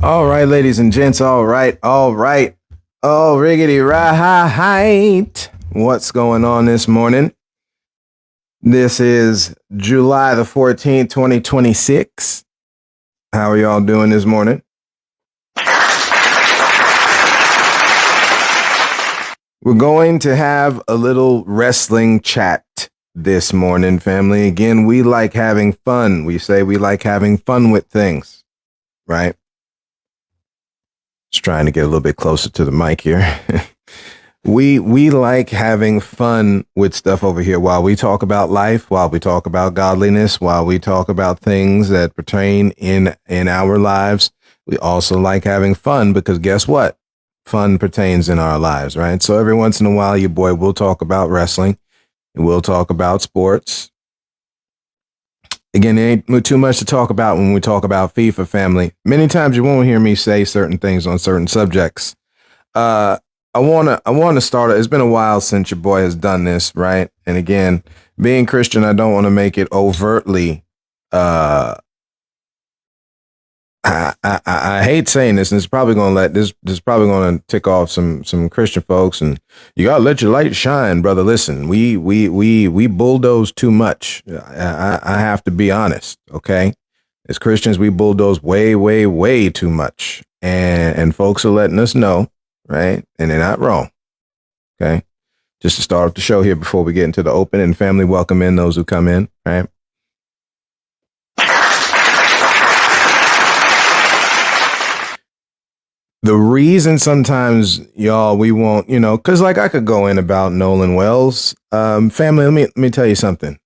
All right, ladies and gents. All right. Oh, riggedy right. What's going on this morning? This is July the 14th, 2026. How are y'all doing this morning? We're going to have a little wrestling chat this morning, family. Again, we like having fun. We say we like having fun with things, right? Just trying to get a little bit closer to the mic here. We like having fun with stuff over here while we talk about life, while we talk about godliness, while we talk about things that pertain in our lives. We also like having fun because guess what? Fun pertains in our lives, right? So every once in a while, your boy will talk about wrestling and we'll talk about sports. Again, it ain't too much to talk about when we talk about FIFA, family. Many times you won't hear me say certain things on certain subjects. I want to start. It's been a while since your boy has done this, right? And again, being Christian, I don't want to make it overtly. I hate saying this, and it's probably going to this is probably going to tick off some Christian folks. And you gotta let your light shine, brother. Listen, we bulldoze too much. I have to be honest, okay? As Christians, we bulldoze way too much, and folks are letting us know. Right? And they're not wrong. Okay. Just to start off the show here before we get into the open, and family, welcome in those who come in. Right. The reason sometimes y'all, we won't, cause like I could go in about Nolan Wells, family. Let me tell you something.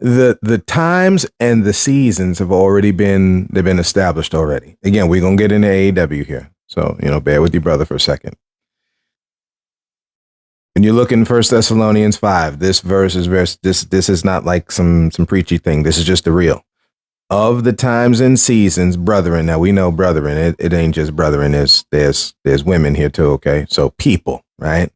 The times and the seasons have already they've been established already. Again, we're going to get into AEW here. So, bear with your brother for a second. When you look in 1 Thessalonians 5, this verse is this is not like some preachy thing. This is just the real. Of the times and seasons, brethren. Now we know brethren. It ain't just brethren. There's women here too. Okay, so people, right?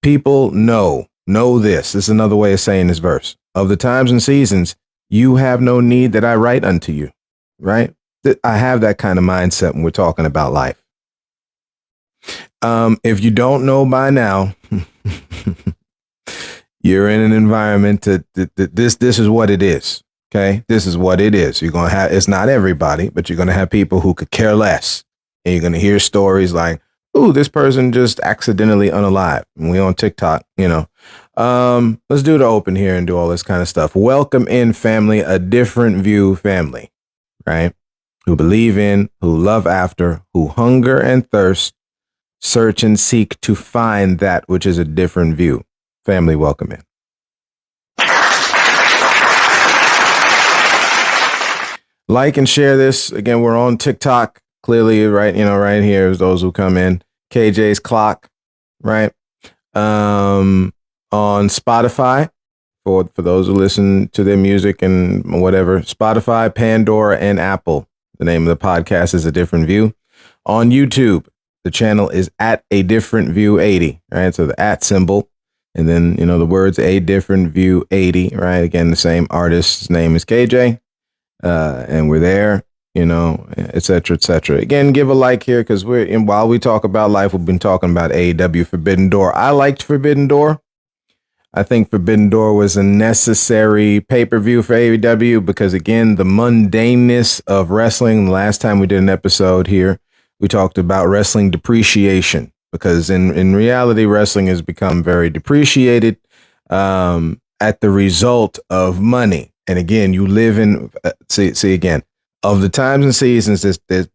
People know this. This is another way of saying this verse. Of the times and seasons, you have no need that I write unto you, right? I have that kind of mindset when we're talking about life. If you don't know by now, you're in an environment this is what it is. Okay. This is what it is. You're going to have, it's not everybody, but you're going to have people who could care less. And you're going to hear stories like, ooh, this person just accidentally unalive. And we on TikTok, let's do the open here and do all this kind of stuff. Welcome in, family, a different view family, right? Who believe in, who love after, who hunger and thirst, search and seek to find that which is a different view. Family, welcome in. Like and share this. Again, we're on TikTok. Clearly, right, right here is those who come in. KJ's Clock, right? On Spotify. For those who listen to their music and whatever. Spotify, Pandora, and Apple. The name of the podcast is A Different View. On YouTube, the channel is at A Different View 80, right? So the at symbol, and then, the words A Different View 80, right? Again, the same artist's name is KJ, and we're there, et cetera, et cetera. Again, give a like here because while we talk about life, we've been talking about AEW Forbidden Door. I liked Forbidden Door. I think Forbidden Door was a necessary pay-per-view for AEW because, again, the mundaneness of wrestling. The last time we did an episode here, we talked about wrestling depreciation because in reality, wrestling has become very depreciated at the result of money. And again, you live in, see again, of the times and seasons,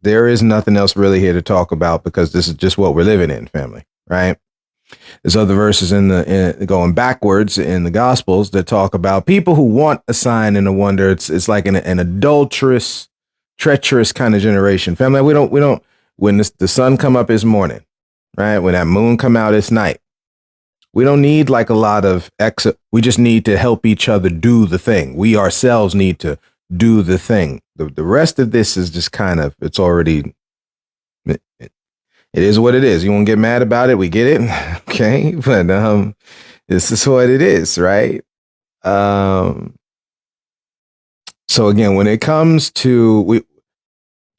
there is nothing else really here to talk about because this is just what we're living in, family, right? There's other verses going backwards in the Gospels that talk about people who want a sign and a wonder. It's like an adulterous, treacherous kind of generation. Family, we don't. When the sun come up is morning, right? When that moon come out, it's night. We don't need like a lot of we just need to help each other do the thing. We ourselves need to do the thing. The rest of this is just kind of, it's already. It is what it is. You won't get mad about it. We get it. Okay. But this is what it is, right? So again, when it comes to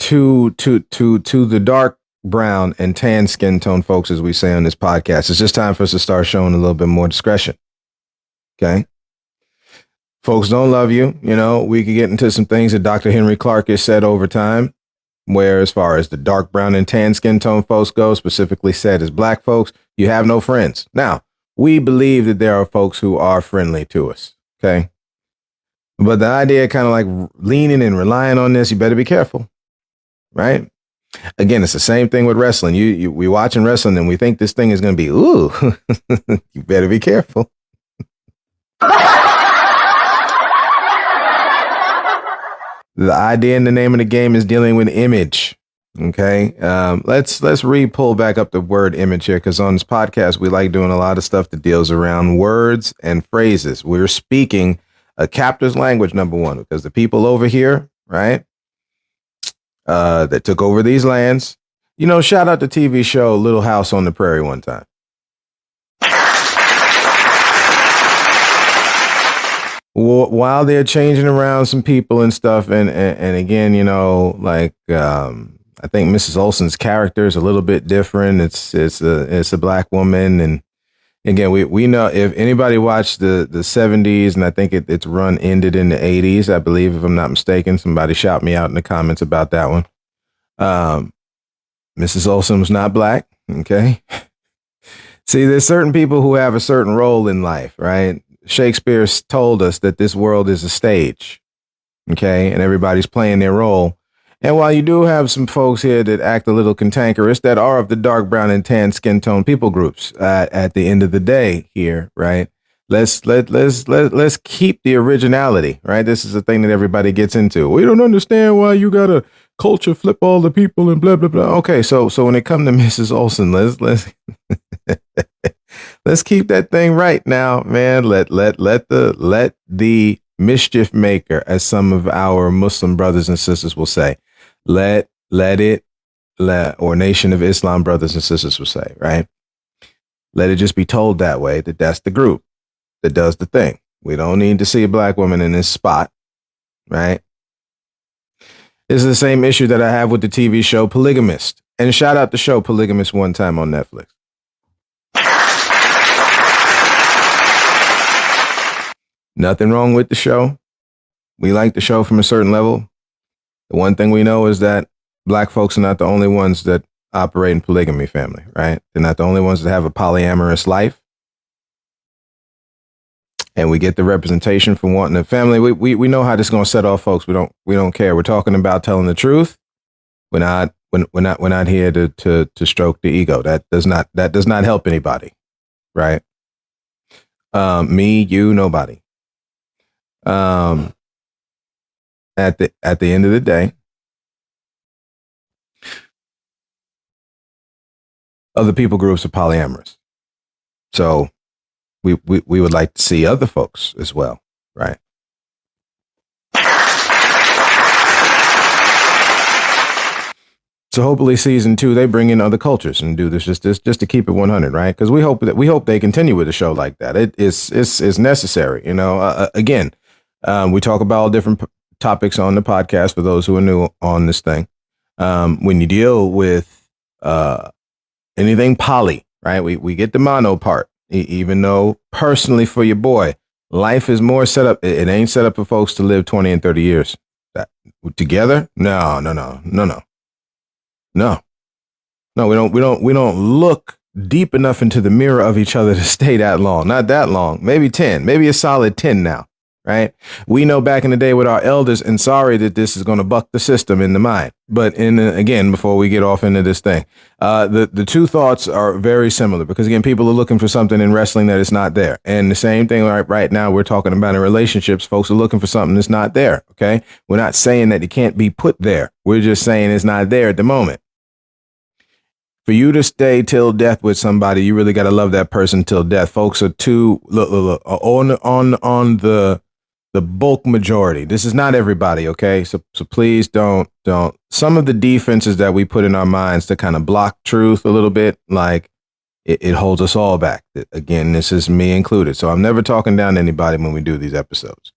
to the dark brown and tan skin tone folks, as we say on this podcast, it's just time for us to start showing a little bit more discretion. Okay. Folks don't love you. You know, we could get into some things that Dr. Henry Clark has said over time, where as far as the dark brown and tan skin tone folks go, specifically said as black folks, you have no friends. Now, we believe that there are folks who are friendly to us. Okay. But the idea kind of like leaning and relying on this, you better be careful. Right. Again, it's the same thing with wrestling. We watching wrestling and we think this thing is going to be, ooh, you better be careful. The idea in the name of the game is dealing with image. Okay. Let's pull back up the word image here, because on this podcast, we like doing a lot of stuff that deals around words and phrases. We're speaking a captor's language, number one, because the people over here, right, that took over these lands, you know, shout out the TV show Little House on the Prairie one time. While they're changing around some people and stuff, and again, you know, like I think Mrs. Olsen's character is a little bit different. It's a black woman, and again, we know, if anybody watched the 70s, and I think its run ended in the 80s, I believe, if I'm not mistaken. Somebody shout me out in the comments about that one. Mrs. Olsen was not black. Okay. See, there's certain people who have a certain role in life, right? Shakespeare told us that this world is a stage, okay, and everybody's playing their role. And while you do have some folks here that act a little cantankerous, that are of the dark brown and tan skin tone people groups, at the end of the day here, right? Let's keep the originality, right? This is the thing that everybody gets into. We don't understand why you gotta culture flip all the people and blah blah blah. Okay, so when it comes to Mrs. Olsen, let's let's keep that thing right now, man. Let the mischief maker, as some of our Muslim brothers and sisters will say, let or Nation of Islam brothers and sisters will say, right? Let it just be told that way, that that's the group that does the thing. We don't need to see a black woman in this spot, right? This is the same issue that I have with the TV show Polygamist. And shout out the show Polygamist one time on Netflix. Nothing wrong with the show. We like the show from a certain level. The one thing we know is that black folks are not the only ones that operate in polygamy family, right? They're not the only ones that have a polyamorous life. And we get the representation from wanting a family. We know how this is going to set off folks. We don't care. We're talking about telling the truth. We're not here to stroke the ego. That does not help anybody, right? Me, you, nobody. At the end of the day, other people groups are polyamorous. So we would like to see other folks as well, right? So hopefully season 2, they bring in other cultures and do this just to keep it 100, right? Because we hope they continue with a show like that. It's necessary, you know. Again, we talk about all different topics on the podcast for those who are new on this thing. When you deal with anything poly, right? We get the mono part, even though personally for your boy, life is more set up. It ain't set up for folks to live 20 and 30 years together. No. We don't look deep enough into the mirror of each other to stay that long. Not that long. Maybe 10. Maybe a solid 10 now. Right? We know back in the day with our elders, and sorry that this is going to buck the system in the mind. But again, before we get off into this thing, the two thoughts are very similar, because again, people are looking for something in wrestling that is not there. And the same thing right now we're talking about in relationships. Folks are looking for something that's not there. Okay. We're not saying that it can't be put there. We're just saying it's not there at the moment. For you to stay till death with somebody, you really got to love that person till death. Folks are too on the bulk majority. This is not everybody, okay? So please don't. Some of the defenses that we put in our minds to kind of block truth a little bit, like it holds us all back. Again, this is me included. So I'm never talking down to anybody when we do these episodes,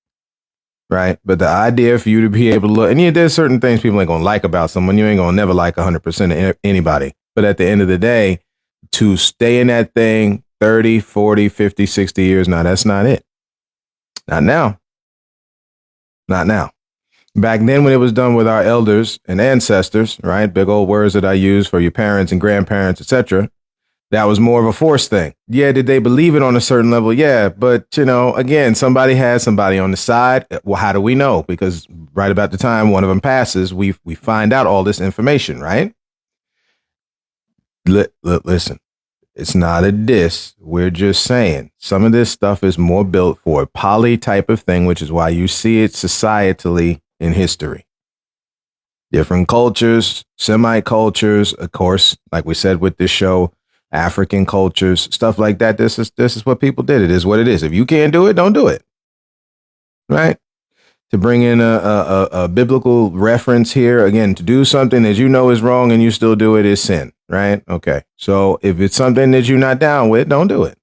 right? But the idea for you to be able to look, and yeah, there's certain things people ain't gonna like about someone. You ain't gonna never like 100% of anybody. But at the end of the day, to stay in that thing 30, 40, 50, 60 years, now that's not it. Not now. Not now. Back then, when it was done with our elders and ancestors, right? Big old words that I use for your parents and grandparents, etc. That was more of a force thing. Yeah, did they believe it on a certain level? Yeah, but again, somebody has somebody on the side. Well, how do we know? Because right about the time one of them passes, we find out all this information, right? Listen, it's not a diss. We're just saying some of this stuff is more built for a poly type of thing, which is why you see it societally in history. Different cultures, semi-cultures, of course, like we said with this show, African cultures, stuff like that. This is what people did. It is what it is. If you can't do it, don't do it. Right? To bring in a biblical reference here, again, to do something that you know is wrong and you still do it is sin. Right? Okay. So if it's something that you're not down with, don't do it.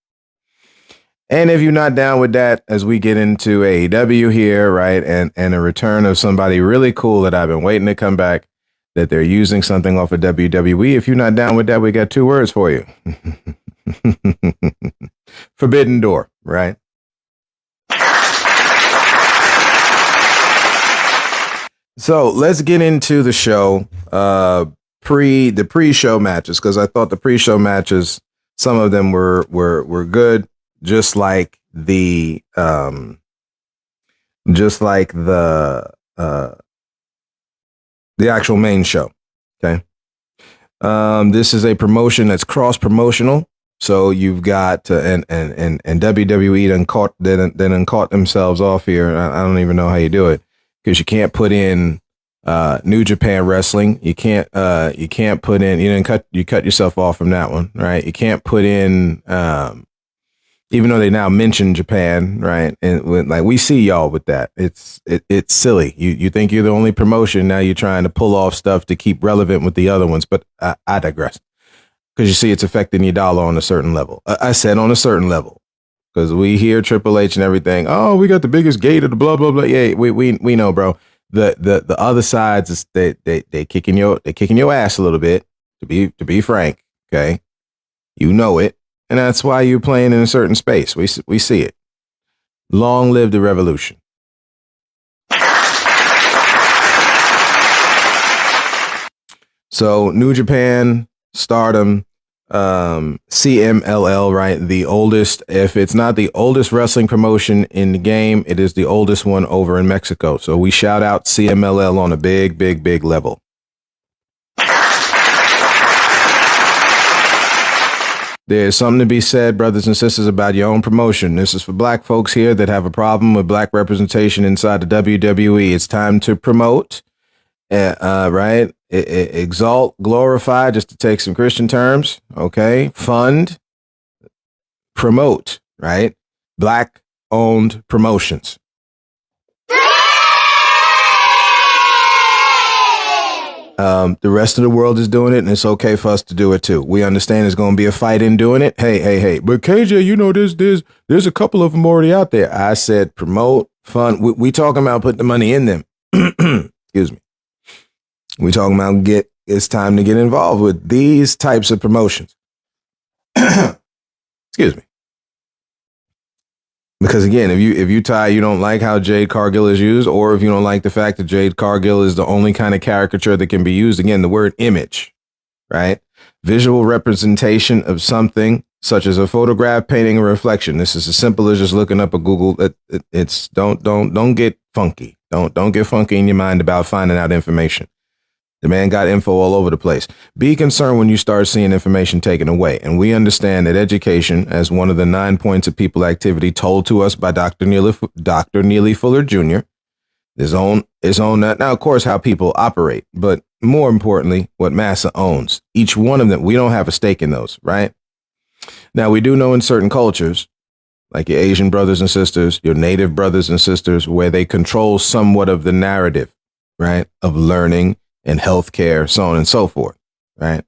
And if you're not down with that, as we get into AEW here, right, and a return of somebody really cool that I've been waiting to come back, that they're using something off of WWE. If you're not down with that, we got 2 words for you. Forbidden Door, right? So let's get into the show, the pre-show matches, because I thought the pre-show matches, some of them were good. Just like the actual main show. Okay. This is a promotion that's cross promotional. So you've got and WWE done caught themselves off here. I don't even know how you do it, because you can't put in New Japan Wrestling. You can't put in, you cut yourself off from that one, right? You can't put in even though they now mention Japan, right? And like we see y'all with that, it's silly. You think you're the only promotion, now you're trying to pull off stuff to keep relevant with the other ones. But I digress, because you see it's affecting your dollar on a certain level. I said on a certain level, because we hear Triple H and everything. Oh, we got the biggest gate of the blah blah blah. Yeah, we know, bro. The other sides is they kicking your ass a little bit. To be frank, okay, you know it. And that's why you're playing in a certain space. We see it. Long live the revolution. So New Japan, Stardom, CMLL, right? The oldest, if it's not the oldest wrestling promotion in the game, it is the oldest one over in Mexico. So we shout out CMLL on a big, big, big level. There's something to be said, brothers and sisters, about your own promotion. This is for black folks here that have a problem with black representation inside the WWE. It's time to promote, right? Exalt, glorify, just to take some Christian terms, okay? Fund, promote, right? Black-owned promotions. The rest of the world is doing it, and it's okay for us to do it too. We understand there's going to be a fight in doing it. Hey. But KJ, there's a couple of them already out there. I said promote, fund. We talking about putting the money in them. Excuse me. We talking about it's time to get involved with these types of promotions. Excuse me. Because again, if you don't like how Jade Cargill is used, or if you don't like the fact that Jade Cargill is the only kind of caricature that can be used, again, the word image, right? Visual representation of something, such as a photograph, painting, a reflection. This is as simple as just looking up a Google. It's don't get funky. Don't get funky in your mind about finding out information. The man got info all over the place. Be concerned when you start seeing information taken away. And we understand that education, as one of the 9 points of people activity told to us by Dr. Neely Fuller Jr., is on that. Now, of course, how people operate, but more importantly, what Massa owns. Each one of them, we don't have a stake in those, right? Now, we do know in certain cultures, like your Asian brothers and sisters, your native brothers and sisters, where they control somewhat of the narrative, right, of learning and healthcare, so on and so forth, right?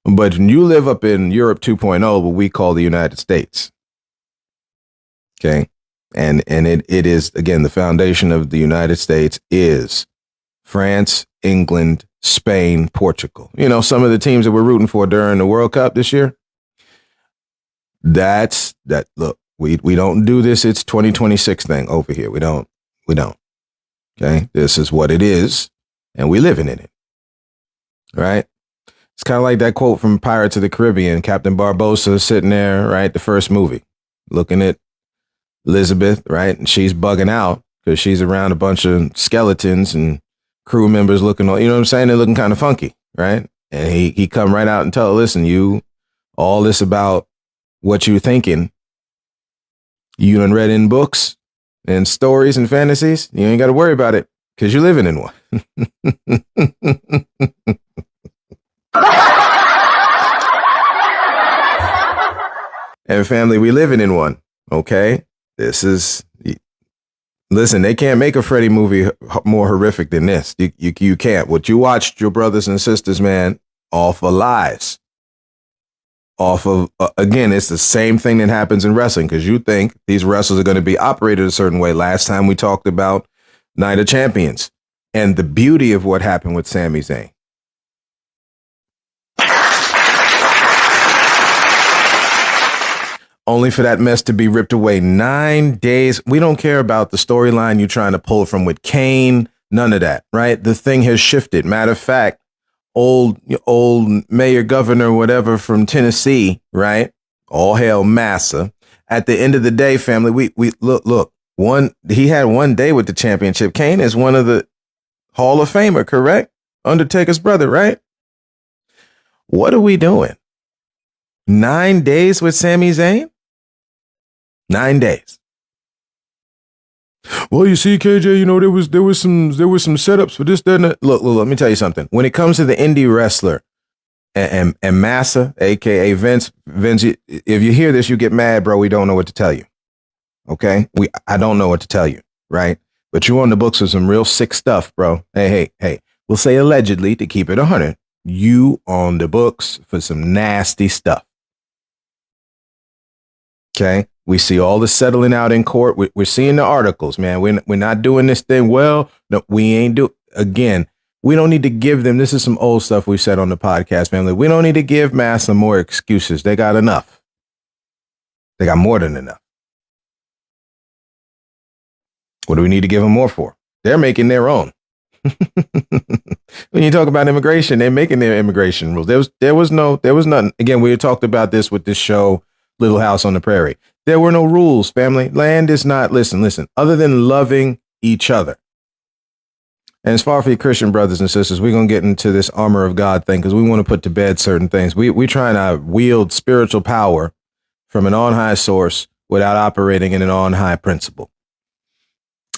But when you live up in Europe 2.0, what we call the United States, okay, And it is, again, the foundation of the United States is France, England, Spain, Portugal. You know, some of the teams that we're rooting for during the World Cup this year. Look, we don't do this. It's 2026 thing over here. We don't. Okay. This is what it is. And we living in it. Right. It's kind of like that quote from Pirates of the Caribbean. Captain Barbossa sitting there, right? The first movie, looking at Elizabeth, right? And she's bugging out because she's around a bunch of skeletons and crew members looking, you know what I'm saying? They're looking kind of funky, right? And he come right out and tell her, listen, you, all this about what you're thinking, you done read in books and stories and fantasies. You ain't got to worry about it because you're living in one. And family, we living in one. Okay. Listen, they can't make a Freddy movie more horrific than this. You can't. What you watched your brothers and sisters, man, off of lies. Off of, again, it's the same thing that happens in wrestling because you think these wrestlers are going to be operated a certain way. Last time we talked about Night of Champions and the beauty of what happened with Sami Zayn. Only for that mess to be ripped away 9 days. We don't care about the storyline you're trying to pull from with Kane. None of that, right? The thing has shifted. Matter of fact, old mayor, governor, whatever from Tennessee, right? All hail Massa. At the end of the day, family, we look. He had 1 day with the championship. Kane is one of the Hall of Famer, correct? Undertaker's brother, right? What are we doing? 9 days with Sami Zayn? 9 days. Well, you see, KJ, you know, there was some setups for this, that, and that. Look, let me tell you something. When it comes to the indie wrestler and Massa, aka Vince, if you hear this, you get mad, bro. We don't know what to tell you. Okay? I don't know what to tell you, right? But you're on the books with some real sick stuff, bro. Hey. We'll say allegedly to keep it 100. You on the books for some nasty stuff. Okay? We see all the settling out in court. We're seeing the articles, man. We're not doing this thing. Well, no, we ain't again, we don't need to give them. This is some old stuff we said on the podcast, family. We don't need to give Massa more excuses. They got enough. They got more than enough. What do we need to give them more for? They're making their own. When you talk about immigration, they're making their immigration rules. There was nothing. Again, we talked about this with this show, Little House on the Prairie. There were no rules, family. Land is not, listen, other than loving each other. And as far for your Christian brothers and sisters, we're going to get into this armor of God thing because we want to put to bed certain things. We're trying to wield spiritual power from an on-high source without operating in an on-high principle.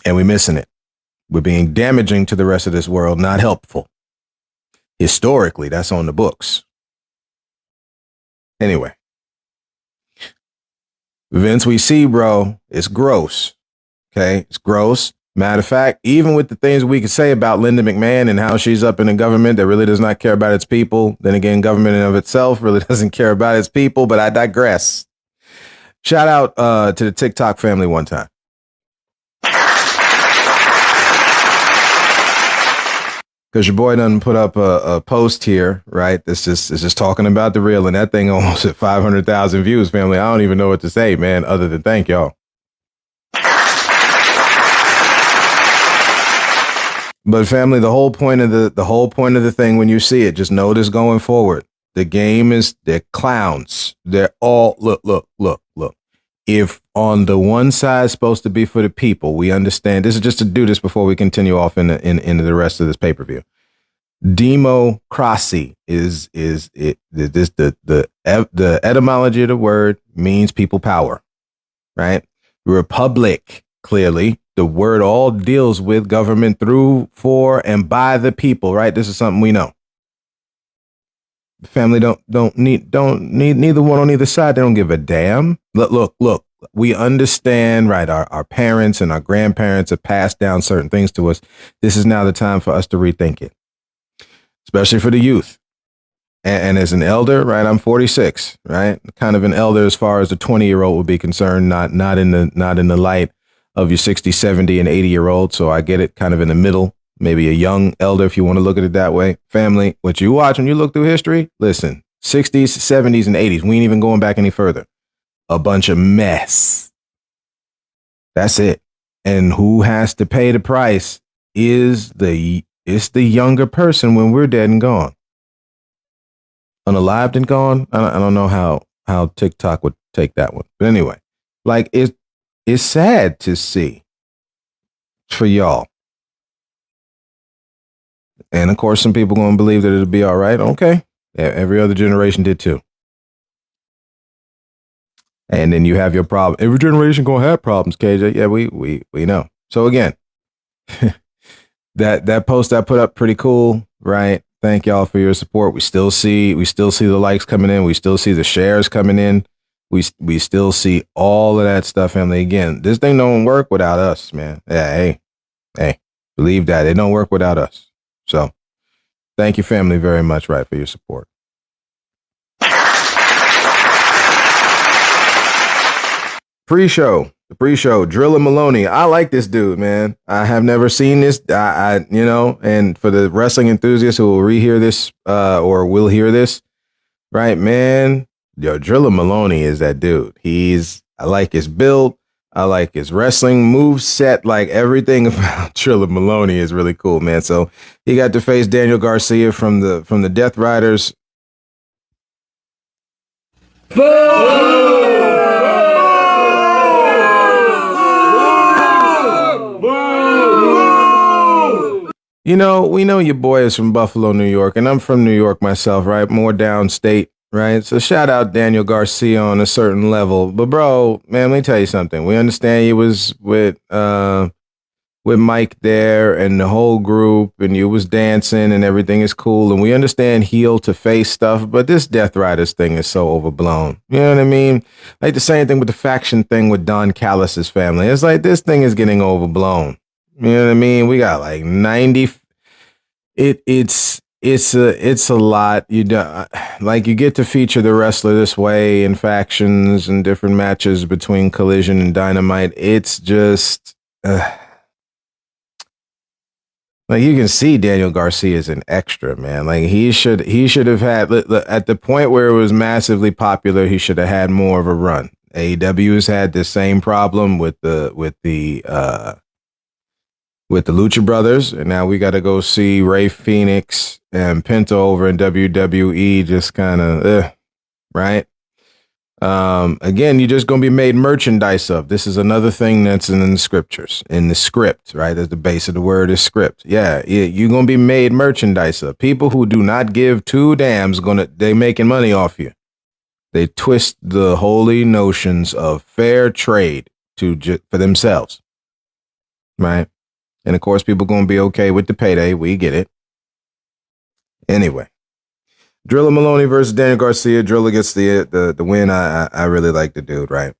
And we're missing it. We're being damaging to the rest of this world, not helpful. Historically, that's on the books. Anyway. Vince, we see, bro, it's gross. Okay, it's gross. Matter of fact, even with the things we could say about Linda McMahon and how she's up in a government that really does not care about its people, then again, government in of itself really doesn't care about its people, but I digress. Shout out to the TikTok family one time. Because your boy done put up a post here, right? It's just talking about the real, and that thing almost at 500,000 views, family. I don't even know what to say, man, other than thank y'all. But family, the whole point of the thing when you see it, just know this going forward. The game is, they're clowns. They're all, look. If on the one side supposed to be for the people, we understand. This is just to do this before we continue off into the rest of this pay-per-view. Democracy is the etymology of the word means people power, right? Republic, clearly, the word all deals with government through, for, and by the people, right? This is something we know. Family don't need neither one on either side. They don't give a damn. Look. We understand, right? Our parents and our grandparents have passed down certain things to us. This is now the time for us to rethink it, especially for the youth. And as an elder, right? I'm 46, right? Kind of an elder as far as a 20-year-old would be concerned. Not in the light of your 60, 70, and 80-year-old. So I get it, kind of in the middle, maybe a young elder, if you want to look at it that way. Family, what you watch when you look through history, listen, 60s, 70s, and 80s. We ain't even going back any further. A bunch of mess. That's it. And who has to pay the price it's the younger person when we're dead and gone. Unalived and gone. I don't know how TikTok would take that one. But anyway, like it's sad to see for y'all. And of course, some people going to believe that it'll be all right. Okay. Yeah, every other generation did too. And then you have your problem. Every generation going to have problems, KJ. Yeah, we know. So again, that post I put up, pretty cool, right? Thank y'all for your support. We still see the likes coming in. We still see the shares coming in. We still see all of that stuff, family. Again, this thing don't work without us, man. Yeah, hey, believe that. It don't work without us. So thank you, family, very much, right, for your support. The pre-show, Drilla Maloney. I like this dude, man. I have never seen this. And for the wrestling enthusiasts who will rehear this, or will hear this, right, man, Drilla Maloney is that dude. I like his build. I like his wrestling move set. Like everything about Drilla Maloney is really cool, man. So he got to face Daniel Garcia from the Death Riders. Boom! We know your boy is from Buffalo, New York, and I'm from New York myself, right? More downstate, right? So shout out Daniel Garcia on a certain level. But bro, man, let me tell you something. We understand he was with Mike there and the whole group, and you was dancing and everything is cool. And we understand heel to face stuff, but this Death Riders thing is so overblown. You know what I mean? Like the same thing with the faction thing with Don Callis's family. It's like this thing is getting overblown. You know what I mean? We got like 90. It's a lot. You get to feature the wrestler this way in factions and different matches between Collision and Dynamite. It's just like you can see Daniel Garcia is an extra, man. Like he should have had at the point where it was massively popular. He should have had more of a run. AEW has had the same problem with the Lucha Brothers, and now we got to go see Rey Fenix and Penta over in WWE. Just kind of, right? Again, you're just going to be made merchandise of. This is another thing that's in the scriptures, in the script, right? As the base of the word is script. Yeah, you're going to be made merchandise of. People who do not give two damns, they making money off you. They twist the holy notions of fair trade for themselves, right? And of course, people going to be okay with the payday. We get it. Anyway, Drilla Maloney versus Daniel Garcia. Drilla gets the win. I really like the dude, right?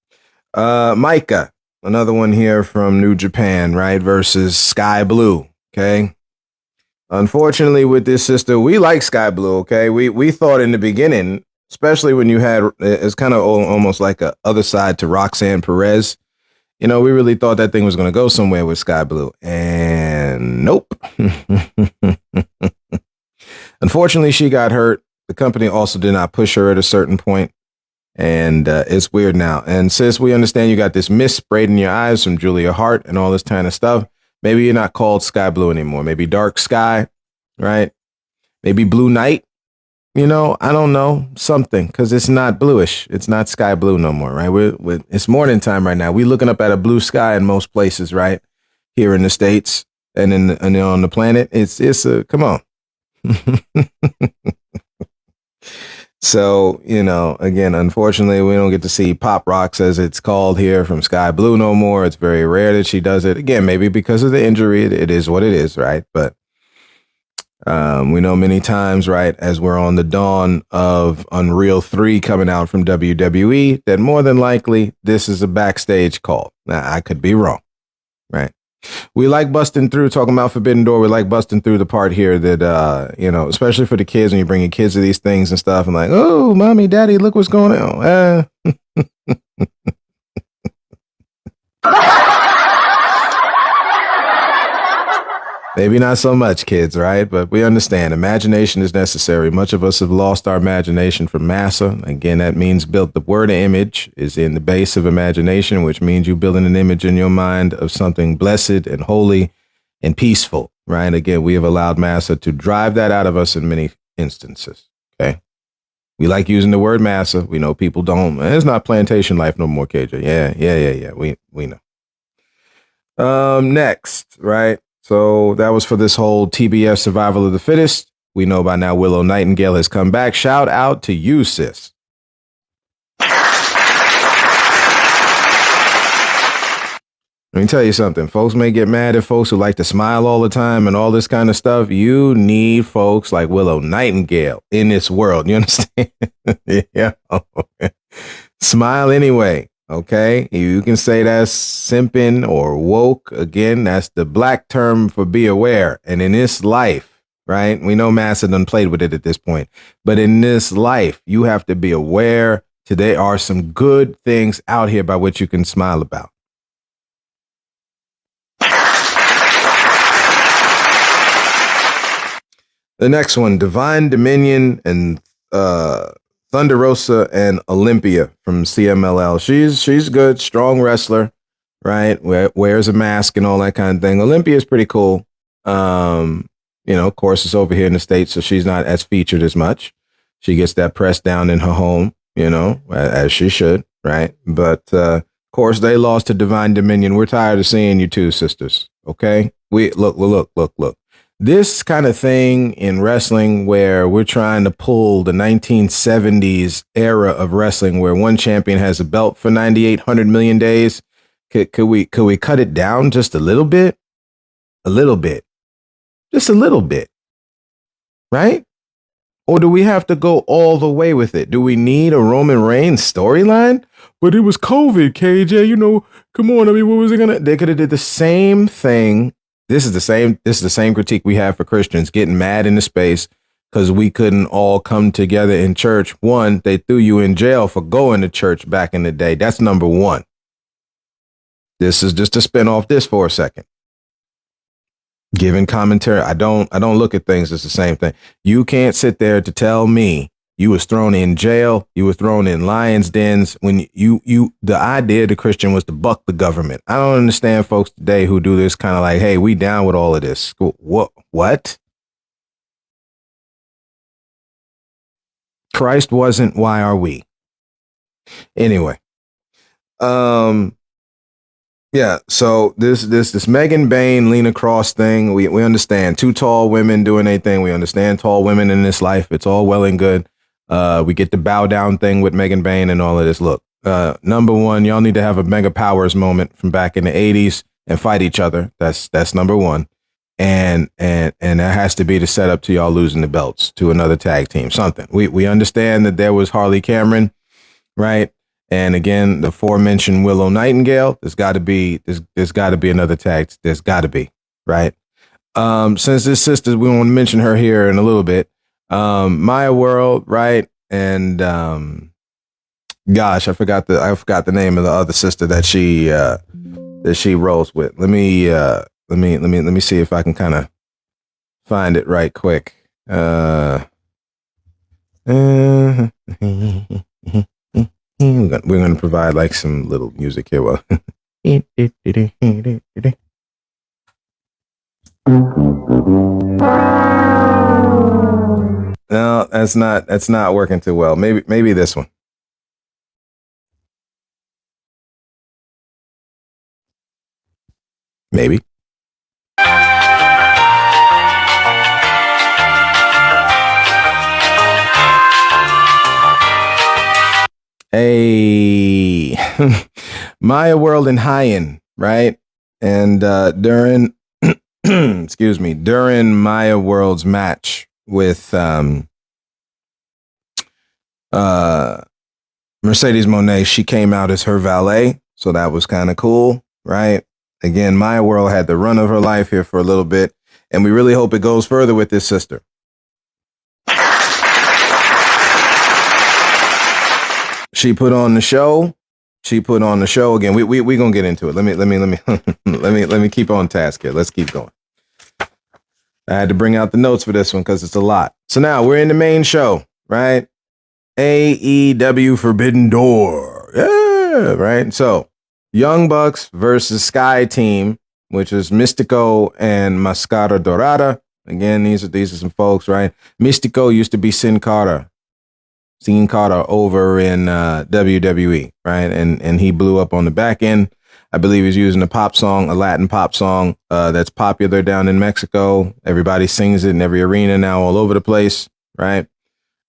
Micah, another one here from New Japan, right? Versus Sky Blue. Okay. Unfortunately, with this sister, we like Sky Blue. Okay. We thought in the beginning, especially when you had, it's kind of almost like a other side to Roxanne Perez. We really thought that thing was going to go somewhere with Sky Blue, and nope. Unfortunately, she got hurt. The company also did not push her at a certain point, and it's weird now. And sis, we understand you got this mist sprayed in your eyes from Julia Hart and all this kind of stuff. Maybe you're not called Sky Blue anymore. Maybe Dark Sky, right? Maybe Blue Night. I don't know, something, because it's not bluish. It's not sky blue no more, right? It's morning time right now. We're looking up at a blue sky in most places, right? Here in the States and on the planet. It's come on. So, again, unfortunately, we don't get to see Pop Rocks, as it's called here, from Sky Blue no more. It's very rare that she does it. Again, maybe because of the injury. It is what it is, right? But we know many times, right, as we're on the dawn of Unreal 3 coming out from WWE, that more than likely this is a backstage call. Now, I could be wrong, right? We like busting through, talking about Forbidden Door. We like busting through the part here that, especially for the kids, when you bring your kids to these things and stuff, and like, oh, mommy, daddy, look what's going on. Maybe not so much, kids, right? But we understand imagination is necessary. Much of us have lost our imagination from massa. Again, that means built. The word image is in the base of imagination, which means you building an image in your mind of something blessed and holy and peaceful, right? Again, we have allowed massa to drive that out of us in many instances. Okay. We like using the word massa. We know people don't. It's not plantation life no more, KJ. Yeah. We know. Next, right? So that was for this whole TBS survival of the fittest. We know by now Willow Nightingale has come back. Shout out to you, sis. Let me tell you something. Folks may get mad at folks who like to smile all the time and all this kind of stuff. You need folks like Willow Nightingale in this world. You understand? Yeah. Smile anyway. Okay. You can say that's simping or woke. Again, that's the black term for be aware. And in this life, right? We know Massa done played with it at this point. But in this life, you have to be aware. Today are some good things out here by which you can smile about. The next one, Divine Dominion and Thunder Rosa and Olympia from CMLL. She's good, strong wrestler, right? Wears a mask and all that kind of thing. Olympia is pretty cool. Of course, it's over here in the States, so she's not as featured as much. She gets that press down in her home, as she should, right? But of course, they lost to Divine Dominion. We're tired of seeing you two, sisters. Okay, we look. This kind of thing in wrestling where we're trying to pull the 1970s era of wrestling where one champion has a belt for 9,800 million days. Could we cut it down just a little bit? Just a little bit. Right? Or do we have to go all the way with it? Do we need a Roman Reigns storyline? But it was COVID, KJ, come on. I mean, what was it they could have did the same thing. This is the same critique we have for Christians getting mad into space because we couldn't all come together in church. One, they threw you in jail for going to church back in the day. That's number one. This is just to spin off this for a second. Giving commentary. I don't look at things as the same thing. You can't sit there to tell me you was thrown in jail. You were thrown in lions' dens when the idea of the Christian was to buck the government. I don't understand folks today who do this kind of like, hey, we down with all of this. What? Christ wasn't. Why are we? Anyway. Yeah. So this Megan Bain, Lena Cross thing, we understand. Two tall women doing anything. We understand tall women in this life. It's all well and good. We get the bow down thing with Megan Bain and all of this. Look, number one, y'all need to have a Mega Powers moment from back in the 80s and fight each other. That's number one. And that has to be the setup to y'all losing the belts to another tag team, something. We understand that there was Harley Cameron, right? And again, the aforementioned Willow Nightingale, there's got to be another tag. There's got to be, right? Since this sister, we want to mention her here in a little bit. Maya World, right? And gosh, I forgot the name of the other sister that she rolls with. Let me see if I can kind of find it right quick. We're going to provide like some little music here. Well, no, that's not working too well. Maybe this one. Maybe. Hey, Maya World and Hyen, right? And during during Maya World's match with Mercedes Moné, she came out as her valet, so that was kind of cool, right? Again, Maya World had the run of her life here for a little bit, and we really hope it goes further with this sister. She put on the show. Again. We gonna get into it. Let me keep on task here. Let's keep going. I had to bring out the notes for this one because it's a lot. So now we're in the main show, right? AEW Forbidden Door. Yeah, right? So Young Bucks versus Sky Team, which is Mystico and Mascara Dorada. Again, these are some folks, right? Mystico used to be Sin Cara over in WWE, right? And he blew up on the back end. I believe he's using a Latin pop song that's popular down in Mexico. Everybody sings it in every arena now, all over the place, right?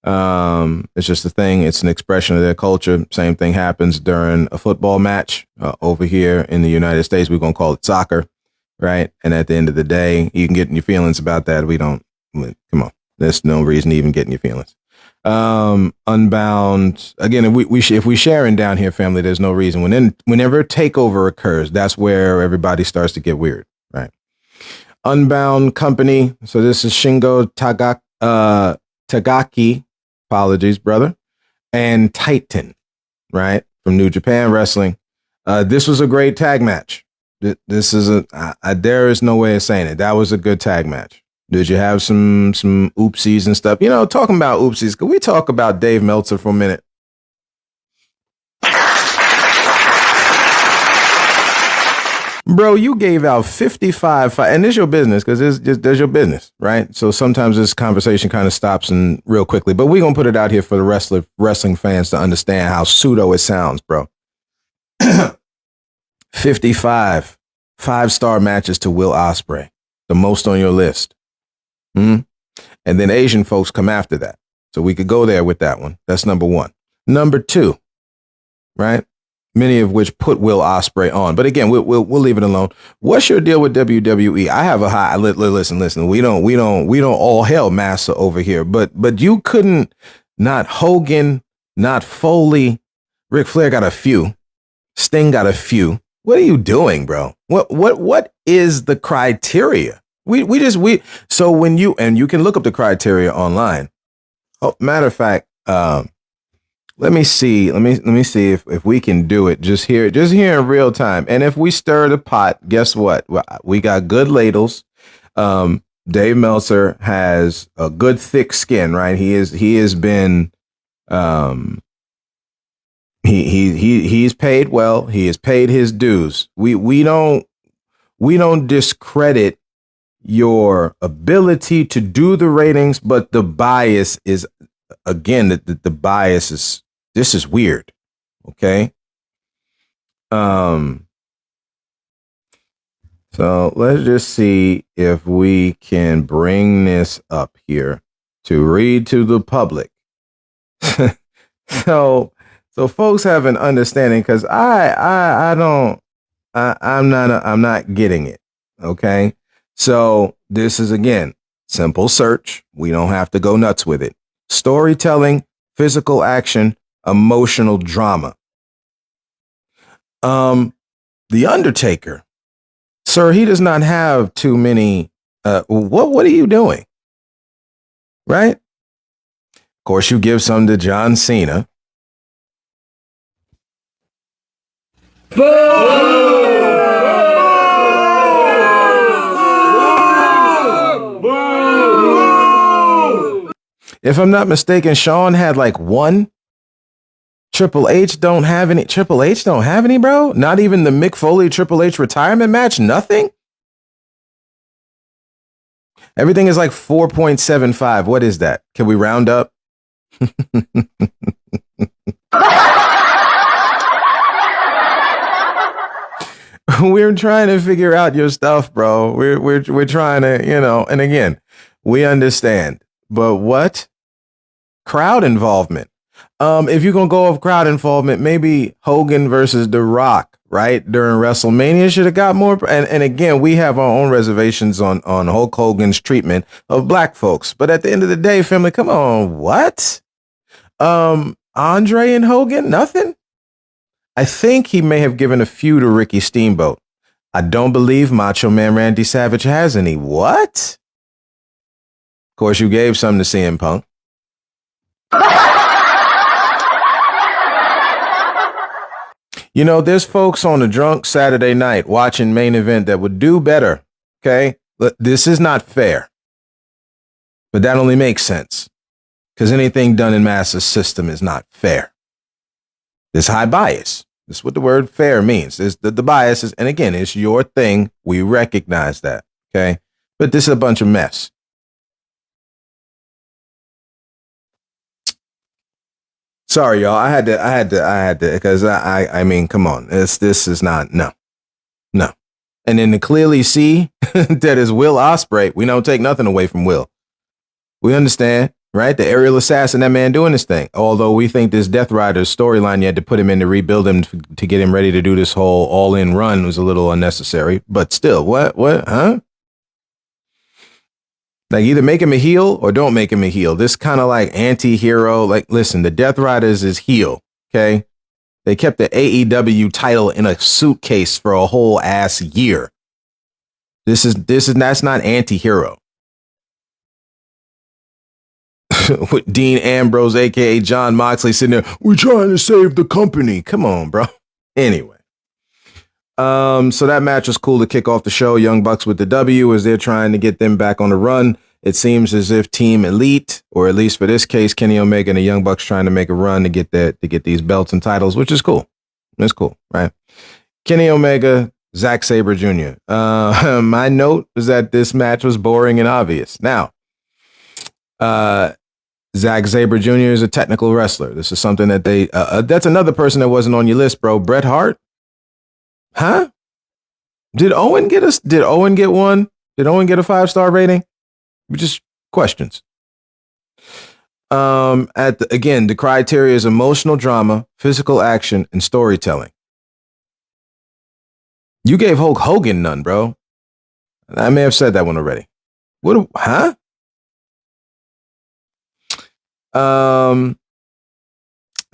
It's just a thing. It's an expression of their culture. Same thing happens during a football match over here in the United States. We're going to call it soccer, right? And at the end of the day, you can get in your feelings about that. Come on. There's no reason to even get in your feelings. Unbound, again, if we sharing down here, family, there's no reason. Whenever takeover occurs, that's where everybody starts to get weird, right? Unbound Company. So this is Shingo Tagaki, apologies, brother, and Titan, right, from New Japan Wrestling. This was a great tag match. This is there is no way of saying it. That was a good tag match. Did you have some oopsies and stuff? Talking about oopsies, could we talk about Dave Meltzer for a minute? Bro, you gave out 55, and it's your business because there's your business, right? So sometimes this conversation kind of stops and real quickly, but we're going to put it out here for the wrestling fans to understand how pseudo it sounds, bro. 55 5-star matches to Will Ospreay, the most on your list. And then Asian folks come after that. So we could go there with that one. That's number one. Number two, right? Many of which put Will Ospreay on. But again, we'll leave it alone. What's your deal with WWE? I have a high listen. We don't all hail massa over here. But you couldn't, not Hogan, not Foley. Ric Flair got a few. Sting got a few. What are you doing, bro? What is the criteria? So when you can look up the criteria online. Oh, matter of fact, let me see if we can do it just here in real time. And if we stir the pot, guess what? We got good ladles. Dave Meltzer has a good thick skin, right? He's paid well. He has paid his dues. We don't discredit your ability to do the ratings, but the bias is, again, the bias is, this is weird. Okay. So let's just see if we can bring this up here to read to the public. So folks have an understanding, because I'm not getting it. Okay. So this is, again, simple search. We don't have to go nuts with it. Storytelling, physical action, emotional drama. The Undertaker, sir, he does not have too many. What are you doing? Right? Of course, you give some to John Cena. Boom! If I'm not mistaken, Shawn had like one. Triple H don't have any, bro? Not even the Mick Foley Triple H retirement match? Nothing? Everything is like 4.75. What is that? Can we round up? We're trying to figure out your stuff, bro. We're trying to, and again, we understand. But what? Crowd involvement. If you're going to go off crowd involvement, maybe Hogan versus The Rock, right? During WrestleMania should have got more. And again, we have our own reservations on Hulk Hogan's treatment of black folks. But at the end of the day, family, come on. What? Andre and Hogan? Nothing? I think he may have given a few to Ricky Steamboat. I don't believe Macho Man Randy Savage has any. What? Of course, you gave some to CM Punk. There's folks on a drunk Saturday night watching Main Event that would do better. Okay. This is not fair. But that only makes sense because anything done in Master's system is not fair. There's high bias. That's what the word fair means. The bias is, and again, it's your thing. We recognize that. Okay. But this is a bunch of mess. Sorry, y'all. I had to, because I mean, come on. This is not, no. And then to clearly see that is Will Ospreay. We don't take nothing away from Will. We understand, right? The aerial assassin, that man doing this thing. Although we think this Death Rider storyline, you had to put him in to rebuild him to get him ready to do this whole all-in run was a little unnecessary. But still, what, huh? Like, either make him a heel or don't make him a heel. This kind of like anti-hero. Like, listen, the Death Riders is heel, okay? They kept the AEW title in a suitcase for a whole ass year. That's not anti-hero. With Dean Ambrose, aka John Moxley, sitting there, we're trying to save the company. Come on, bro. Anyway. So that match was cool to kick off the show. Young Bucks with the W as they're trying to get them back on the run. It seems as if Team Elite, or at least for this case, Kenny Omega and the Young Bucks trying to make a run to get these belts and titles, which is cool. It's cool, right? Kenny Omega, Zack Sabre Jr. My note was that this match was boring and obvious. Now, Zack Sabre Jr. is a technical wrestler. This is something that that's another person that wasn't on your list, bro. Bret Hart? Huh? Did Owen get one? Did Owen get a 5-star rating? Just questions. Again, the criteria is emotional drama, physical action, and storytelling. You gave Hulk Hogan none, bro. I may have said that one already. Huh?